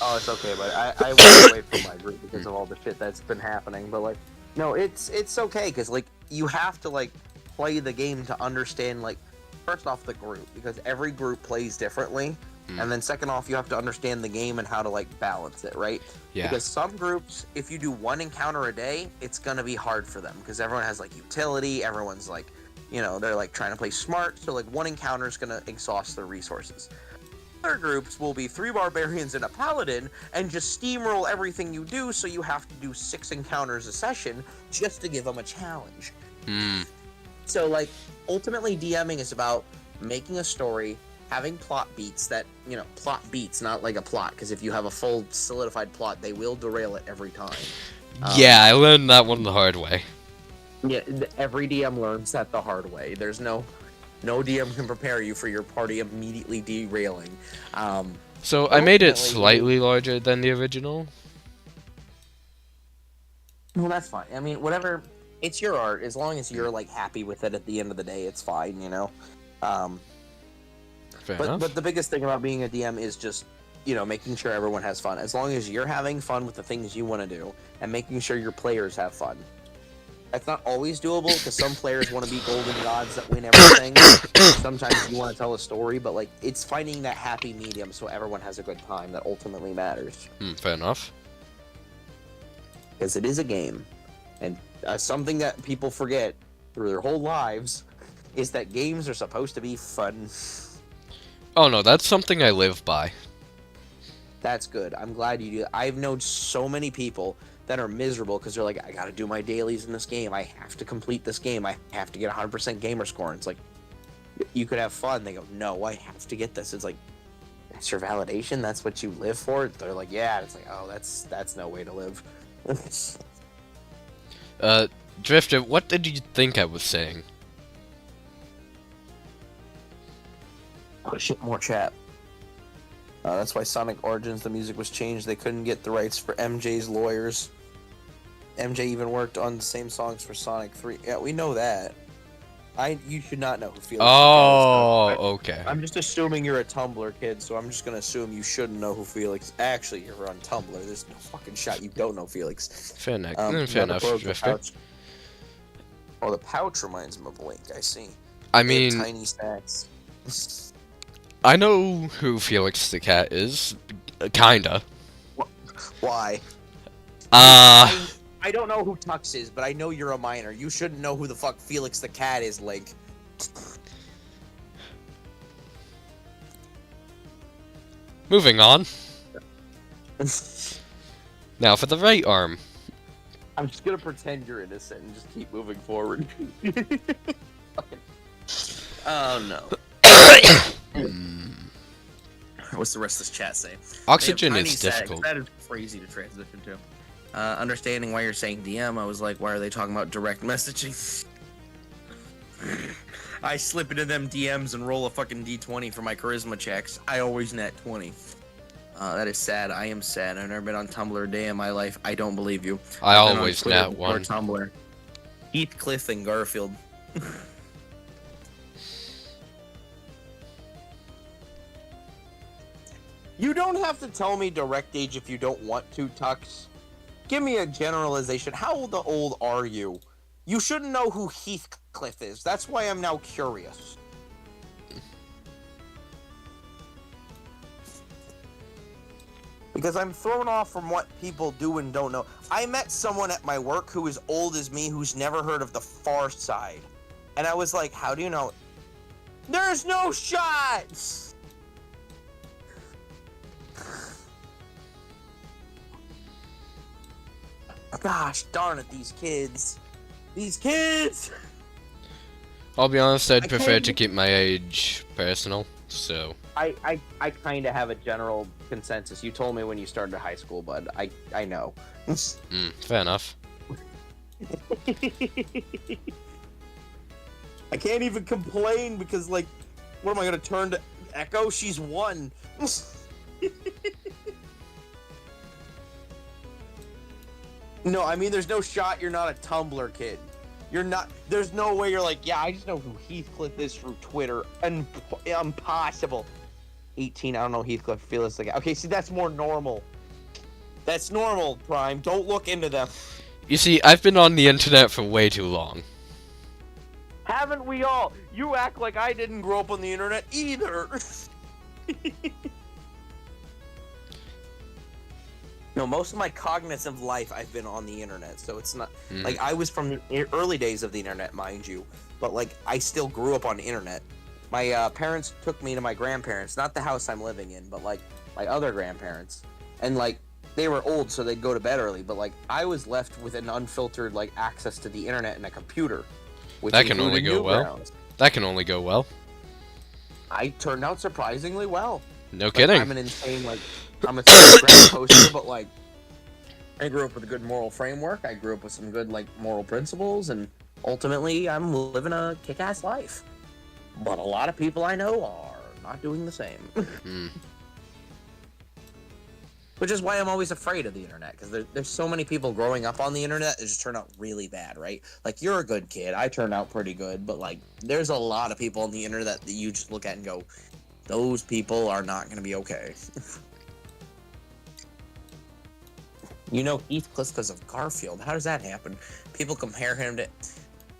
Oh, it's okay, but I went away from my group because of all the shit that's been happening. But like, no, it's okay because like you have to like play the game to understand like first off the group because every group plays differently, and then second off you have to understand the game and how to like balance it, right? yeah. Because some groups, if you do one encounter a day, it's gonna be hard for them because everyone has like utility, everyone's like, you know, they're like trying to play smart, so like one encounter is gonna exhaust their resources. Other groups will be 3 barbarians and a paladin and just steamroll everything you do, so you have to do 6 encounters a session just to give them a challenge. So like ultimately DMing is about making a story, having plot beats that, you know, plot beats, not like a plot, because if you have a full solidified plot, they will derail it every time. Yeah, I learned that one the hard way. Yeah, every DM learns that the hard way. There's no DM can prepare you for your party immediately derailing. So I made it ultimately- slightly larger than the original. Well, that's fine. I mean, whatever. It's your art. As long as you're like happy with it at the end of the day, it's fine. You know. Fair enough. But the biggest thing about being a DM is just, you know, making sure everyone has fun. As long as you're having fun with the things you want to do, and making sure your players have fun. That's not always doable because some players want to be golden gods that win everything. Sometimes you want to tell a story, but like it's finding that happy medium so everyone has a good time that ultimately matters. Fair enough. Because it is a game, and something that people forget through their whole lives is that games are supposed to be fun. Oh no, that's something I live by. That's good. I'm glad you do. I've known so many people that are miserable because they're like, I gotta do my dailies in this game. I have to complete this game. I have to get 100% gamer score. And it's like, you could have fun. They go, no, I have to get this. It's like, that's your validation. That's what you live for. They're like, yeah. And it's like, oh, that's no way to live. Drifter, what did you think I was saying? Oh shit, more chat. That's why Sonic Origins, the music was changed. They couldn't get the rights for MJ's lawyers. MJ even worked on the same songs for Sonic 3. Yeah, we know that. You should not know who Felix the Cat is, Oh, though. okay. I'm just assuming you're a Tumblr kid, so I'm just gonna assume you shouldn't know who Felix. Actually, you're on Tumblr. There's no fucking shot you don't know Felix. Fair enough, Another fair enough, quote, the Drifter. pouch. Oh, the pouch reminds him of Link. I see. I They have mean, tiny stacks. I know who Felix the Cat is. Kinda. Why? I don't know who Tux is, but I know you're a minor. You shouldn't know who the fuck Felix the Cat is, Link. Moving on. Now for the right arm. I'm just gonna pretend you're innocent and just keep moving forward. Oh no. What's the rest of this chat say? Oxygen They have tiny is sags. difficult. That is crazy to transition to. Understanding why you're saying DM, I was like, why are they talking about direct messaging? I slip into them DMs and roll a fucking D20 for my charisma checks. I always net 20. That is sad. I am sad. I've never been on Tumblr a day in my life. I don't believe you. I I've been on always Twitter net before one. Tumblr. Heathcliff and Garfield. You don't have to tell me direct age if you don't want to, Tux. Give me a generalization. How old are you? You shouldn't know who Heathcliff is. That's why I'm now curious. Because I'm thrown off from what people do and don't know. I met someone at my work who is old as me who's never heard of The Far Side. And I was like, how do you know? There's no shots! gosh darn it, these kids. These kids! I'll be honest, I'd I prefer can't to even- keep my age personal, so... I kind of have a general consensus. You told me when you started high school, bud. I know. fair enough. I can't even complain because, like, what am I gonna turn to Echo? She's 1. No, I mean, there's no shot you're not a Tumblr kid. You're not. There's no way you're like, yeah, I just know who Heathcliff is through Twitter. Impossible. 18, I don't know Heathcliff. Feels like okay. See, that's more normal. That's normal, Prime. Don't look into them. You see, I've been on the internet for way too long. Haven't we all? You act like I didn't grow up on the internet either. No, most of my cognitive life I've been on the internet, so it's not like I was from the early days of the internet, mind you, but like I still grew up on the internet. My parents took me to my grandparents, not the house I'm living in, but like my other grandparents, and like they were old, so they'd go to bed early. But like I was left with an unfiltered like access to the internet and a computer. Which That can only included go well. Newgrounds. That can only go well. I turned out surprisingly well. No Like, kidding. I'm an insane I'm a Instagram poster, but like I grew up with a good moral framework. I grew up with some good like moral principles, and ultimately I'm living a kick-ass life. But a lot of people I know are not doing the same. Which is why I'm always afraid of the internet, because there's so many people growing up on the internet that just turn out really bad, right? Like, you're a good kid. I turned out pretty good, but like there's a lot of people on the internet that you just look at and go, those people are not going to be okay. You know Heathcliff because of Garfield. How does that happen? People compare him to...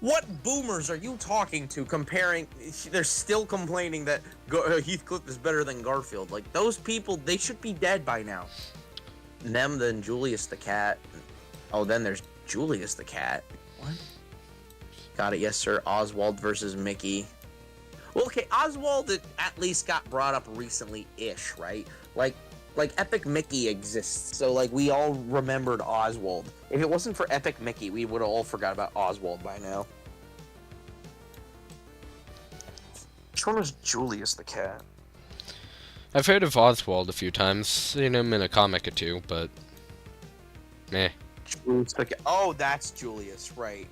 What boomers are you talking to comparing... They're still complaining that Heathcliff is better than Garfield. Like, those people, they should be dead by now. Them, then Julius the cat. Oh, then there's Julius the cat. What? Got it, yes, sir. Oswald versus Mickey. Well, okay, Oswald at least got brought up recently-ish, right? Like Epic Mickey exists, so like we all remembered Oswald. If it wasn't for Epic Mickey, we would have all forgot about Oswald by now. Which one was Julius the cat? I've heard of Oswald a few times, seen him in a comic or two, but... meh. Julius the cat. Oh, that's Julius, right.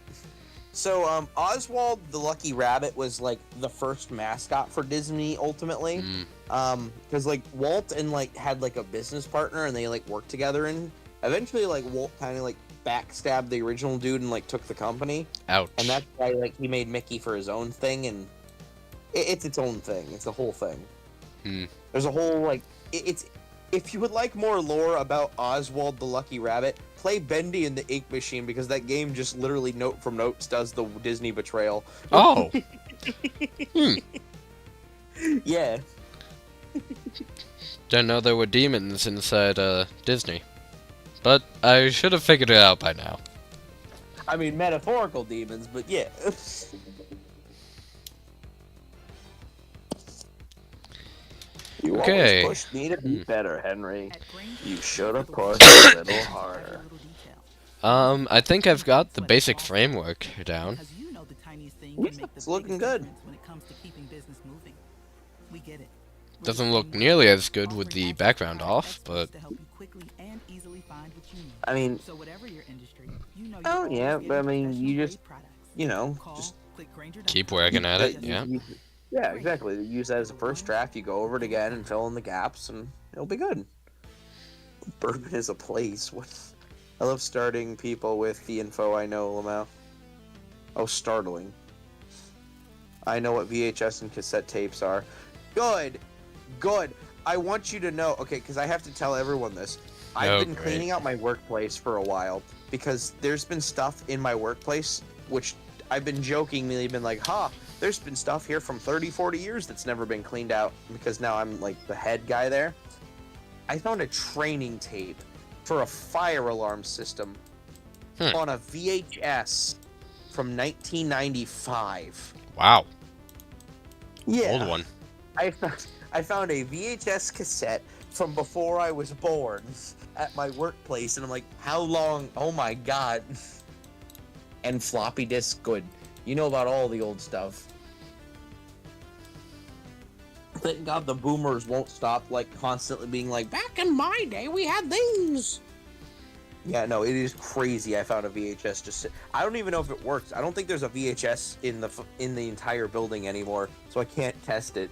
So, Oswald the Lucky Rabbit was like the first mascot for Disney ultimately. Because like Walt and like had like a business partner and they like worked together, and eventually like Walt kind of like backstabbed the original dude and like took the company. Ouch. And that's why like he made Mickey for his own thing, and it's its own thing. It's the whole thing. There's a whole like it's if you would like more lore about Oswald the Lucky Rabbit, play Bendy and the Ink Machine, because that game just literally note from notes does the Disney betrayal. Oh! Yeah. Didn't know there were demons inside Disney. But I should have figured it out by now. I mean, metaphorical demons, but yeah. You Okay. always pushed me to be better, Henry. At Granger, You should have the pushed work a little is harder. every little detail. I think I've got the basic framework down. Because you know the tiniest thing Yeah, can make the it's looking biggest good. difference when it comes to keeping business moving. We get it. We're Doesn't just look getting nearly as better, good with offering the access background to off, experts but... to help you quickly and easily find what you need. I mean, So whatever your industry, you know Oh, you're yeah, always but I getting mean, you professional-grade just- products. you know, Call, just click Granger.com. Keep working at it, yeah. Yeah, exactly. You use that as a first draft, you go over it again and fill in the gaps, and it'll be good. Bourbon is a place. What? I love starting people with the info I know, Lamau. Oh, startling. I know what VHS and cassette tapes are. Good. Good. I want you to know, okay, because I have to tell everyone this. I've Oh, been great. cleaning out my workplace for a while, because there's been stuff in my workplace which I've been jokingly been like, there's been stuff here from 30, 40 years that's never been cleaned out, because now I'm like the head guy there. I found a training tape for a fire alarm system on a VHS from 1995. Wow. Yeah. Old one. I found a VHS cassette from before I was born, at my workplace, and I'm like, how long? Oh my god. And floppy disk, good. You know about all the old stuff. Thank God the boomers won't stop like constantly being like, back in my day we had these. Yeah, no, it is crazy. I found a VHS just. I don't even know if it works. I don't think there's a VHS in the entire building anymore, so I can't test it.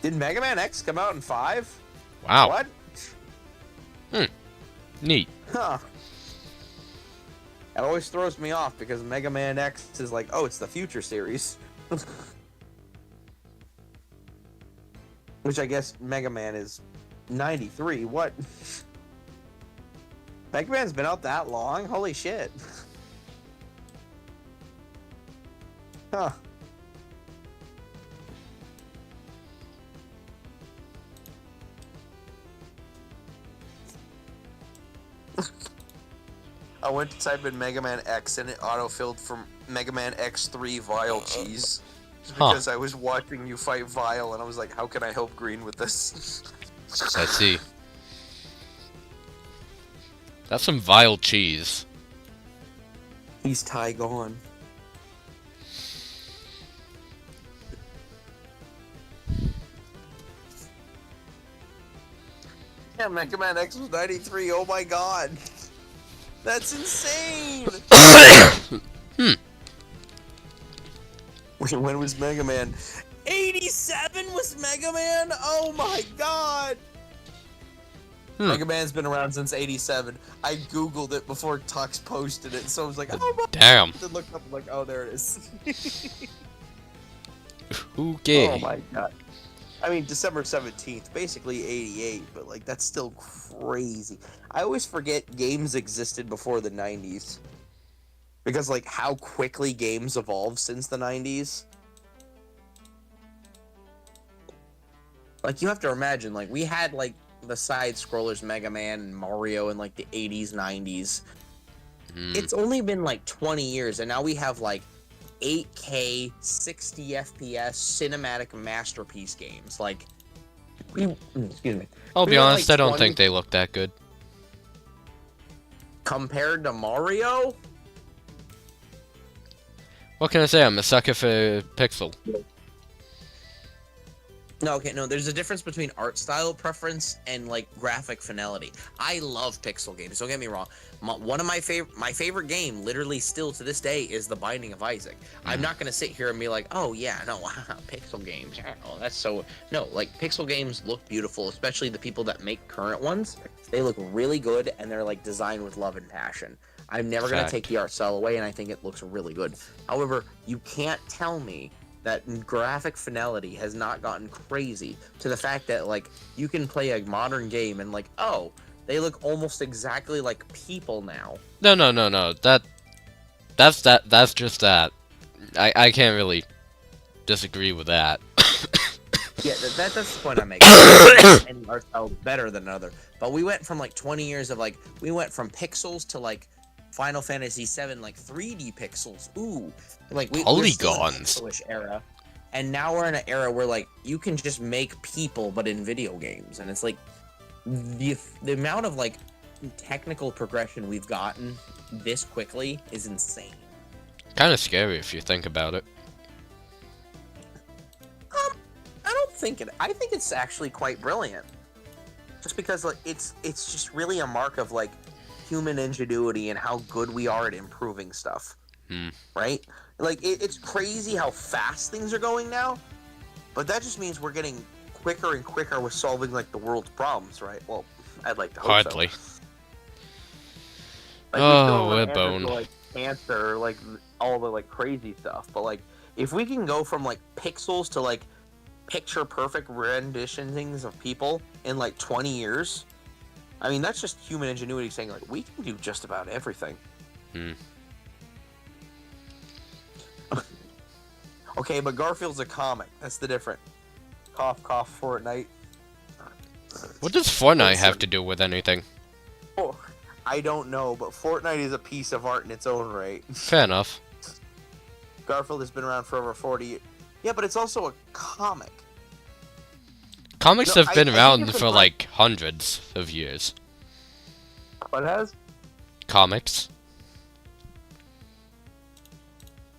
Did Mega Man X come out in 5? Wow. What? Neat. Huh. It always throws me off because Mega Man X is like, oh, it's the future series. Which I guess Mega Man is 93. What? Mega Man's been out that long? Holy shit. Huh. I went to type in Mega Man X and it autofilled from Mega Man X3 Vile Cheese. Because I was watching you fight Vile and I was like, how can I help Green with this? I see. That's some vile cheese. He's Tygon. Yeah, Mega Man X was 93. Oh my god. That's insane! When was Mega Man? 87 was Mega Man? Oh my god! Mega Man's been around since 87. I googled it before Tux posted it, so I was like, oh my Damn. god. Look up, like, oh, there it is. Okay. Oh my god. I mean, December 17th, basically 88, but like, that's still crazy. I always forget games existed before the 90s. Because, like, how quickly games evolved since the 90s. Like, you have to imagine, like, we had, like, the side-scrollers Mega Man and Mario in, like, the 80s, 90s. It's only been, like, 20 years, and now we have, like, 8K, 60 FPS, cinematic masterpiece games. Like, excuse me. I'll be We were, honest, like, I don't 20 think they look that good. Compared to Mario? What can I say? I'm a sucker for Pixel. No, okay, no, there's a difference between art style preference and, like, graphic fidelity. I love pixel games, don't get me wrong. One of my favorite game, literally still to this day, is The Binding of Isaac. I'm not gonna sit here and be like, oh, yeah, no, pixel games, oh, that's so... No, like, pixel games look beautiful, especially the people that make current ones. They look really good, and they're, like, designed with love and passion. I'm never gonna take the art style away, and I think it looks really good. However, you can't tell me that graphic fidelity has not gotten crazy to the fact that, like, you can play a modern game and, like, oh, they look almost exactly like people now. No. That's just that. I can't really disagree with that. Yeah, that's the point I'm making. And our style is better than another. But we went from, like, 20 years of, like, we went from pixels to, like, Final Fantasy VII, like, 3D pixels. Ooh. Like, we're still in Polygons. the pixelish era. And now we're in an era where, like, you can just make people, but in video games. And it's, like, the amount of, like, technical progression we've gotten this quickly is insane. Kind of scary if you think about it. I don't think it... I think it's actually quite brilliant. Just because, like, it's just really a mark of, like, human ingenuity and how good we are at improving stuff. Right? Like, it's crazy how fast things are going now, but that just means we're getting quicker and quicker with solving, like, the world's problems, right? Well, I'd like to hope Hardly. so. Like, we still we're have answers boned. to, like, cancer, like, all the, like, crazy stuff, but, like, if we can go from, like, pixels to, like, picture-perfect renditionings of people in, like, 20 years, I mean, that's just human ingenuity saying, like, we can do just about everything. Okay, but Garfield's a comic. That's the difference. Cough, cough, Fortnite. What does Fortnite have to do with anything? Oh, I don't know, but Fortnite is a piece of art in its own right. Fair enough. Garfield has been around for over 40 years. Yeah, but it's also a comic. Comics No, have I been think around it's been for fun. like hundreds of years. What has? Comics.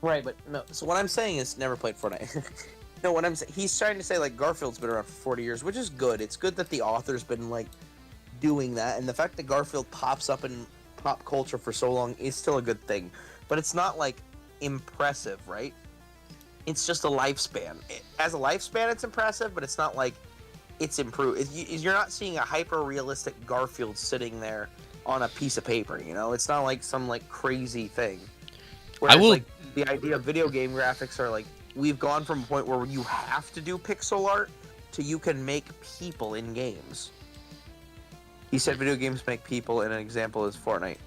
Right, but no. So what I'm saying is, never played Fortnite. No, what I'm saying, he's trying to say like Garfield's been around for 40 years, which is good. It's good that the author's been like doing that, and the fact that Garfield pops up in pop culture for so long is still a good thing. But it's not like impressive, right? It's just a lifespan. As a lifespan, it's impressive, but it's not like it's improved. You're not seeing a hyper realistic Garfield sitting there on a piece of paper. You know, it's not like some like crazy thing. Whereas, will- like the idea of video game graphics are like we've gone from a point where you have to do pixel art to you can make people in games. He said video games make people, and an example is Fortnite.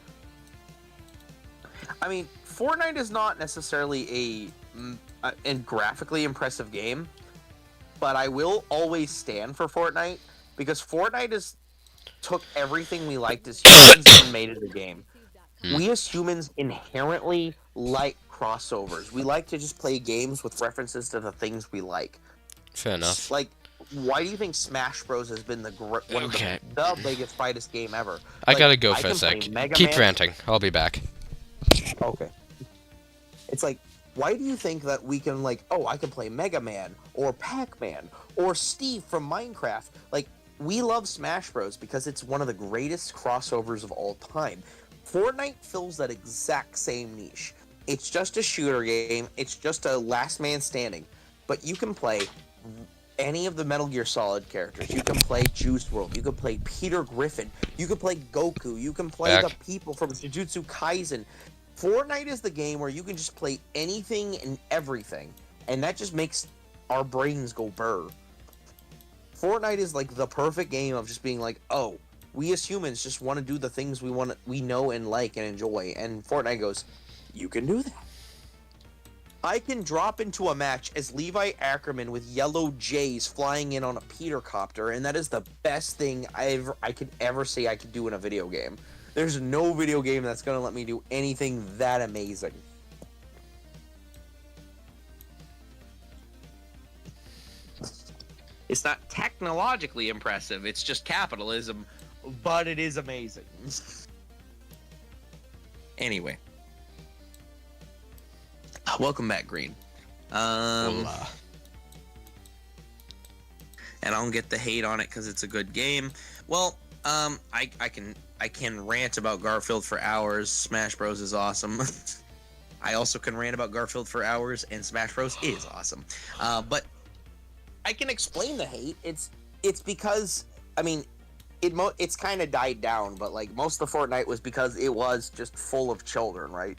I mean, Fortnite is not necessarily a graphically impressive game, but I will always stand for Fortnite because Fortnite took everything we liked as humans and made it a game. We as humans inherently like crossovers. We like to just play games with references to the things we like. Fair enough. Like, why do you think Smash Bros has been one of Okay. the biggest, brightest game ever? I Like, gotta go for a can play sec. Mega Keep Man- ranting. I'll be back. Okay. It's like, why do you think that we can like, oh, I can play Mega Man or Pac-Man or Steve from Minecraft? Like, we love Smash Bros because it's one of the greatest crossovers of all time. Fortnite fills that exact same niche. It's just a shooter game. It's just a last man standing. But you can play any of the Metal Gear Solid characters. You can play Juice WRLD. You can play Peter Griffin. You can play Goku. You can play Back. the people from Jujutsu Kaisen. Fortnite is the game where you can just play anything and everything, and that just makes our brains go burr. Fortnite is like the perfect game of just being like, oh, we as humans just want to do the things we know and like and enjoy, and Fortnite goes, you can do that. I can drop into a match as Levi Ackerman with yellow Jays flying in on a Peter copter, and that is the best thing I could ever say I could do in a video game. There's no video game that's gonna let me do anything that amazing. It's not technologically impressive, it's just capitalism, but it is amazing. Anyway. Welcome back, Green. Hola. And I don't get the hate on it because it's a good game. Well, I can rant about Garfield for hours. Smash Bros is awesome. I also can rant about Garfield for hours, and Smash Bros is awesome. But I can explain the hate. It's because, I mean, it's kind of died down, but like most of the Fortnite was because it was just full of children, right?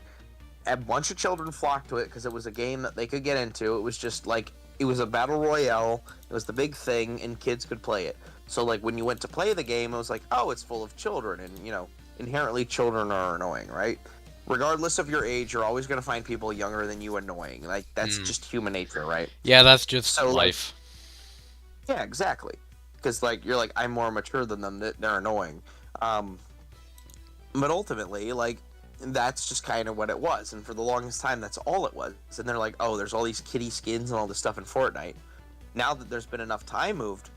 A bunch of children flocked to it because it was a game that they could get into. It was just like, it was a battle royale. It was the big thing, and kids could play it. So like when you went to play the game, it was like, oh, it's full of children, and you know, inherently children are annoying, right? Regardless of your age, you're always gonna find people younger than you annoying. Like that's just human nature, right? Yeah, that's just So, like- life. Yeah, exactly. Because like you're like, I'm more mature than them. They're annoying. But ultimately, like that's just kind of what it was. And for the longest time, that's all it was. And they're like, oh, there's all these kitty skins and all this stuff in Fortnite. Now that there's been enough time moved,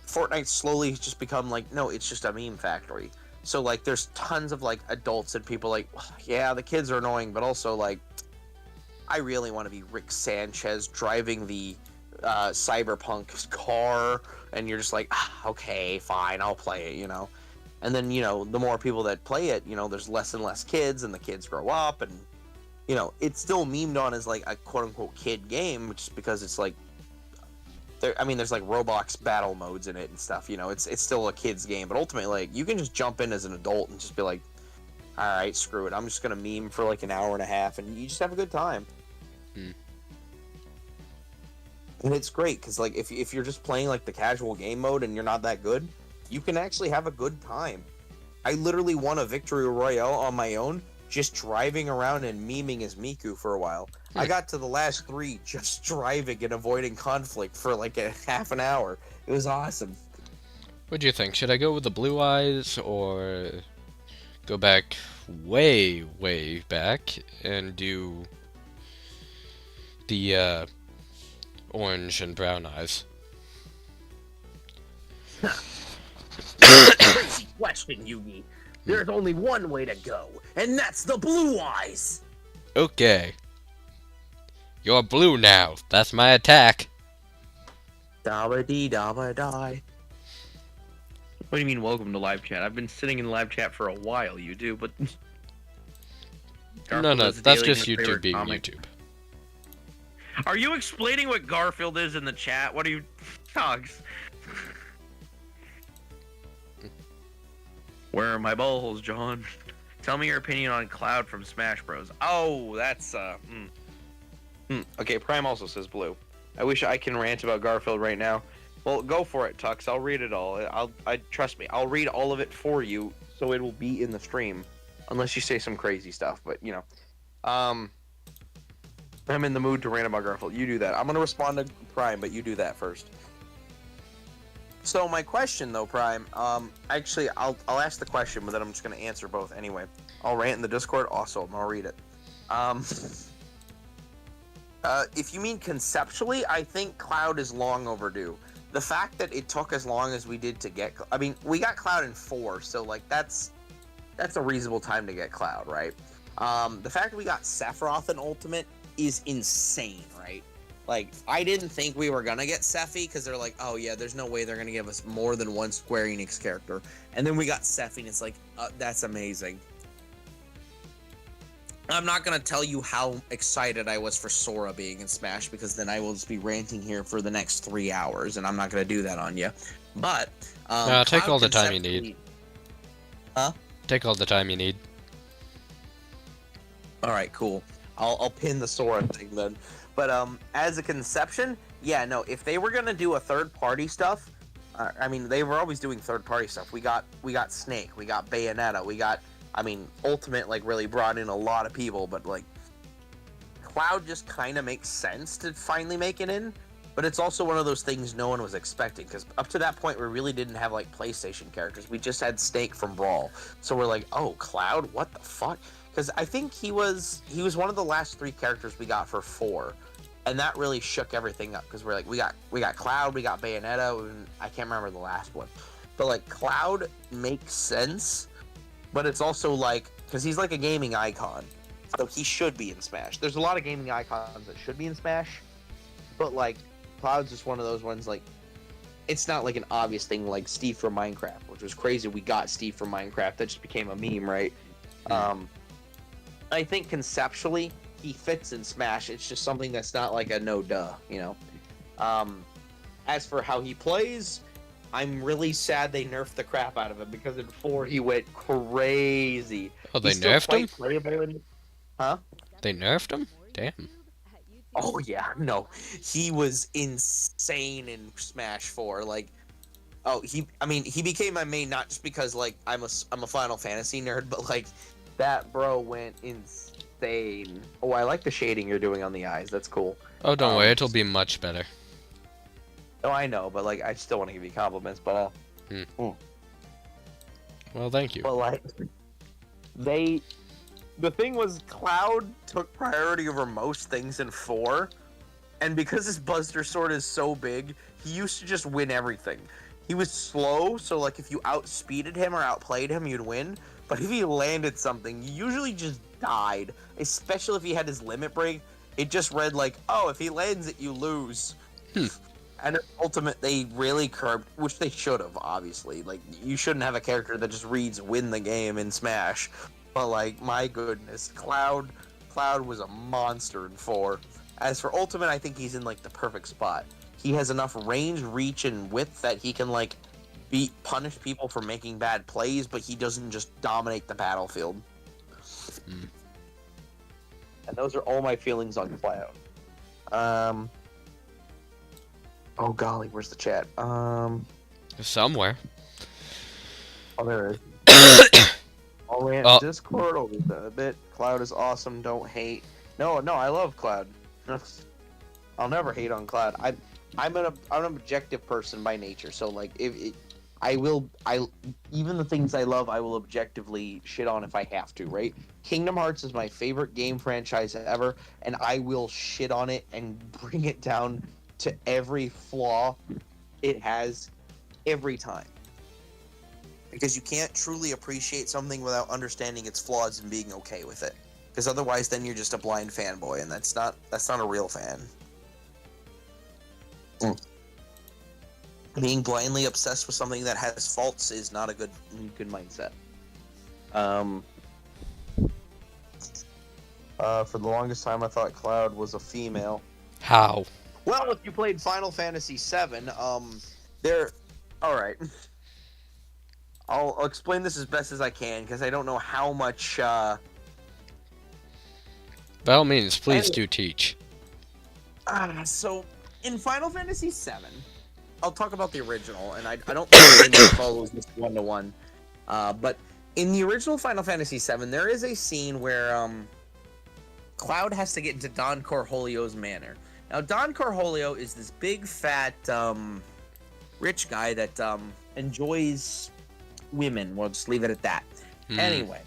Fortnite slowly has just become like, no, it's just a meme factory. So like, there's tons of like adults and people like, yeah, the kids are annoying, but also like, I really want to be Rick Sanchez driving the Cyberpunk car, and you're just like, okay, fine, I'll play it, you know. And then, you know, the more people that play it, you know, there's less and less kids, and the kids grow up, and you know, it's still memed on as like a quote unquote kid game, just because it's like, there's like Roblox battle modes in it and stuff. You know, it's still a kid's game, but ultimately, like, you can just jump in as an adult and just be like, all right, screw it, I'm just gonna meme for like an hour and a half, and you just have a good time. And it's great because like if you're just playing like the casual game mode and you're not that good, you can actually have a good time. I literally won a victory royale on my own just driving around and memeing as Miku for a while. I got to the last 3 just driving and avoiding conflict for like a half an hour. It was awesome. What do you think? Should I go with the blue eyes or go back way, way back and do the orange and brown eyes? Crazy question, Yugi. There's only one way to go, and that's the blue eyes. Okay. You're blue now. That's my attack. Dabba dee dabba die. What do you mean, welcome to live chat? I've been sitting in live chat for a while, you do, but... No, Garfield is the that's Daily just News YouTube favorite being comic. YouTube. Are you explaining what Garfield is in the chat? What are you... Dogs. Where are my balls, John? Tell me your opinion on Cloud from Smash Bros. Oh, that's, Okay, Prime also says blue. I wish I can rant about Garfield right now. Well, go for it, Tux. I'll read it all. Trust me. I'll read all of it for you, so it will be in the stream, unless you say some crazy stuff. But you know, I'm in the mood to rant about Garfield. You do that. I'm gonna respond to Prime, but you do that first. So my question, though, Prime. Actually, I'll ask the question, but then I'm just gonna answer both anyway. I'll rant in the Discord. Also, I'll read it. If you mean conceptually, I think Cloud is long overdue. The fact that it took as long as we did to get, I mean, we got Cloud in 4, so like that's a reasonable time to get Cloud, right? The fact that we got Sephiroth in Ultimate is insane, right? Like, I didn't think we were gonna get Sephi because they're like, oh yeah, there's no way they're gonna give us more than one Square Enix character, and then we got Sephi, and it's like, that's amazing. I'm not going to tell you how excited I was for Sora being in Smash, because then I will just be ranting here for the next 3 hours, and I'm not going to do that on you. But, take all the time you conceptually- need. Huh? Take all the time you need. Alright, cool. I'll pin the Sora thing then. But, as a conception, yeah, no, if they were going to do a third-party stuff, I mean, they were always doing third-party stuff. We got Snake, we got Bayonetta, we got... I mean, Ultimate, like, really brought in a lot of people, but, like, Cloud just kind of makes sense to finally make it in, but it's also one of those things no one was expecting, because up to that point, we really didn't have, like, PlayStation characters. We just had Snake from Brawl. So we're like, oh, Cloud? What the fuck? Because I think he was one of the last 3 characters we got for 4, and that really shook everything up, because we're like, we got Cloud, we got Bayonetta, and I can't remember the last one. But, like, Cloud makes sense. But it's also like, because he's like a gaming icon, so he should be in Smash. There's a lot of gaming icons that should be in Smash, but like, Cloud's just one of those ones, like, it's not like an obvious thing like Steve from Minecraft, which was crazy. We got Steve from Minecraft, that just became a meme, right? I think conceptually, he fits in Smash. It's just something that's not like a no-duh, you know? As for how he plays... I'm really sad they nerfed the crap out of him, because in 4 he went crazy. Oh, they He's still nerfed him? quite playable in... Huh? They nerfed him? Damn. Oh yeah, no. He was insane in Smash 4. Like, he became my main not just because like I'm a Final Fantasy nerd, but like that bro went insane. Oh, I like the shading you're doing on the eyes. That's cool. Oh, don't worry, it'll be much better. Oh, I know, but like I still want to give you compliments, but Well, thank you. But like the thing was, Cloud took priority over most things in 4, and because his Buster Sword is so big, he used to just win everything. He was slow, so like if you outspeeded him or outplayed him, you'd win. But if he landed something, you usually just died. Especially if he had his limit break, it just read like, oh, if he lands it, you lose. And Ultimate, they really curbed, which they should have, obviously. Like, you shouldn't have a character that just reads win the game in Smash. But, like, my goodness, Cloud was a monster in 4. As for Ultimate, I think he's in, like, the perfect spot. He has enough range, reach, and width that he can, like, punish people for making bad plays, but he doesn't just dominate the battlefield. And those are all my feelings on Cloud. Oh golly, where's the chat? Somewhere. Oh, there it is. I'll rant Discord over that a bit. Cloud is awesome. Don't hate. No, I love Cloud. I'll never hate on Cloud. I'm an objective person by nature. So like, even the things I love, I will objectively shit on if I have to. Right? Kingdom Hearts is my favorite game franchise ever, and I will shit on it and bring it down to every flaw it has every time. Because you can't truly appreciate something without understanding its flaws and being okay with it. Because otherwise, then you're just a blind fanboy, and that's not a real fan. Being blindly obsessed with something that has faults is not a good mindset. For the longest time, I thought Cloud was a female. How? Well, if you played Final Fantasy VII, they're all right. I'll explain this as best as I can because I don't know how much. By all means, please do teach. So in Final Fantasy VII, I'll talk about the original, and I don't think it follows this 1-to-1. But in the original Final Fantasy VII, there is a scene where Cloud has to get into Don Cornholio's manor. Now, Don Cornholio is this big, fat, rich guy that enjoys women. We'll just leave it at that. Anyway,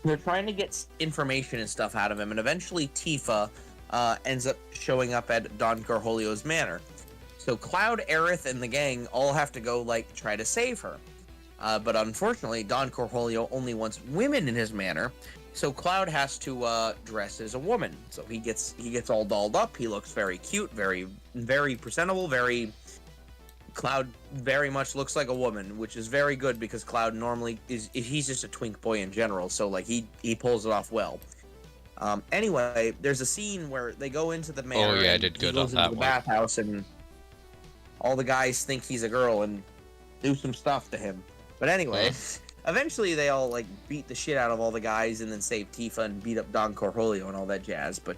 they're trying to get information and stuff out of him, and eventually Tifa ends up showing up at Don Cornholio's manor. So Cloud, Aerith, and the gang all have to go, like, try to save her. But unfortunately, Don Cornholio only wants women in his manor, so Cloud has to dress as a woman. So he gets all dolled up. He looks very cute, very, very presentable, Cloud very much looks like a woman, which is very good because Cloud normally he's just a twink boy in general, so like he pulls it off well. Anyway, there's a scene where they go into the manor. Oh yeah, I did good on that the one. Bathhouse, and all the guys think he's a girl and do some stuff to him. But anyway, eventually they all like beat the shit out of all the guys and then save Tifa and beat up Don Cornholio and all that jazz. But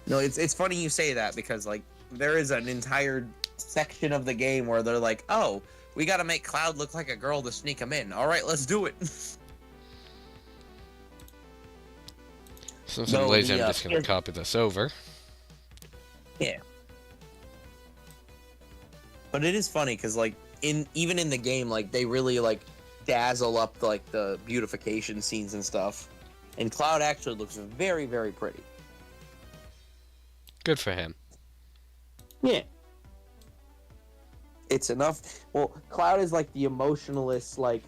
no, it's funny you say that because like there is an entire section of the game where they're like, oh, we got to make Cloud look like a girl to sneak him in. All right, let's do it. So No, lazy, the, I'm just gonna copy this over. Yeah. But it is funny because like even in the game, like they really like dazzle up like the beautification scenes and stuff, and Cloud actually looks very, very pretty. Good for him. Yeah. It's enough. Well, Cloud is like the emotionalist, like,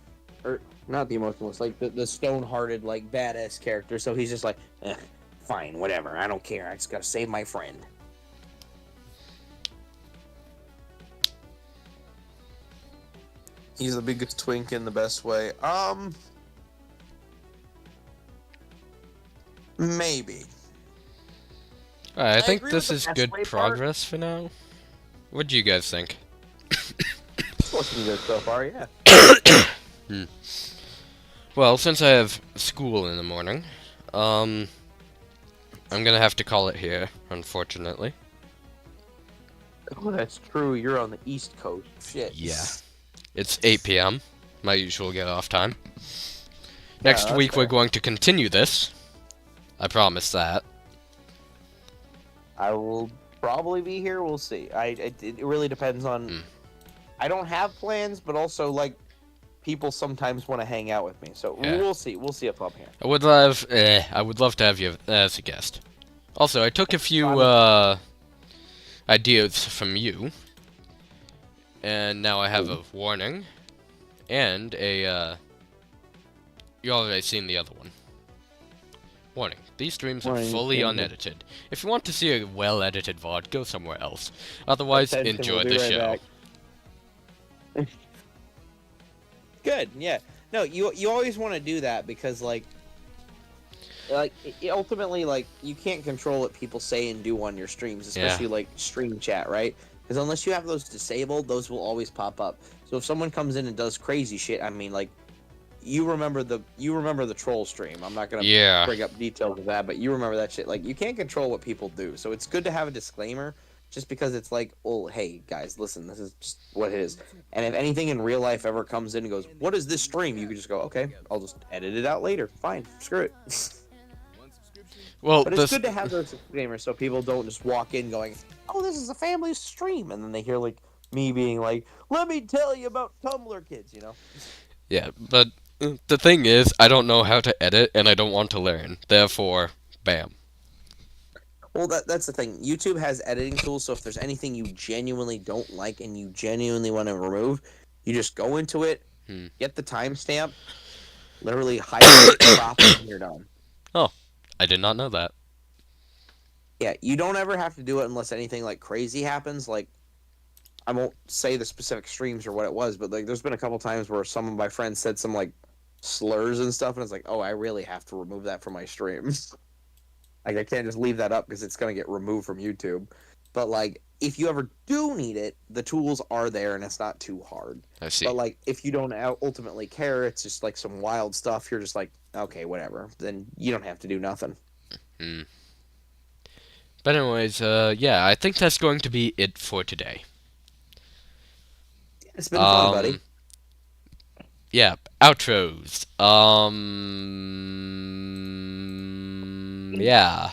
or not the emotionalist, like the stone-hearted, like badass character. So he's just like, fine, whatever. I don't care. I just gotta save my friend. He's the biggest twink in the best way. Maybe. I think agree this with is the good best way part. progress for now. What do you guys think? It's looking good so far, yeah. Well, since I have school in the morning, I'm gonna have to call it here, unfortunately. Oh, that's true. You're on the East Coast. Shit. Yeah. It's 8 p.m., my usual get-off time. Next that's week we're fair. going to continue this. I promise that. I will probably be here. We'll see. It really depends on. I don't have plans, but also like people sometimes want to hang out with me, so Yeah. we'll see. We'll see if I'm here. I would love to have you as a guest. Also, I took a few ideas from you, and now I have a warning, and a you already seen the other one. Warning: these streams are Warning, fully yeah. unedited. If you want to see a well-edited VOD, go somewhere else. Otherwise, Attention, enjoy we'll the be right show. back. Good. Yeah. No, you always want to do that because like ultimately like you can't control what people say and do on your streams, especially like stream chat, right? Because unless you have those disabled, those will always pop up. So if someone comes in and does crazy shit, I mean, like you remember the troll stream. I'm not gonna bring up details of that, but you remember that shit. Like you can't control what people do, so it's good to have a disclaimer. Just because it's like, oh, hey, guys, listen, this is just what it is. And if anything in real life ever comes in and goes, what is this stream? You can just go, okay, I'll just edit it out later. Fine, screw it. Well, But it's good to have those disclaimers so people don't just walk in going, oh, this is a family stream. And then they hear, like, me being like, let me tell you about Tumblr kids, you know? Yeah, but the thing is, I don't know how to edit, and I don't want to learn. Therefore, bam. Well, that's the thing. YouTube has editing tools, so if there's anything you genuinely don't like and you genuinely want to remove, you just go into it, get the timestamp, literally highlight it, crop it, and you're done. I did not know that. Yeah, you don't ever have to do it unless anything like crazy happens. Like, I won't say the specific streams or what it was, but like, there's been a couple times where some of my friends said some like slurs and stuff, and it's like, oh, I really have to remove that from my streams. Like, I can't just leave that up because it's gonna get removed from YouTube. But like, if you ever do need it, the tools are there and it's not too hard. I see. But like, if you don't ultimately care, it's just like some wild stuff. You're just like, okay, whatever. Then you don't have to do nothing. But anyways, yeah, I think that's going to be it for today. It's been fun, buddy. Yeah, outros. Yeah.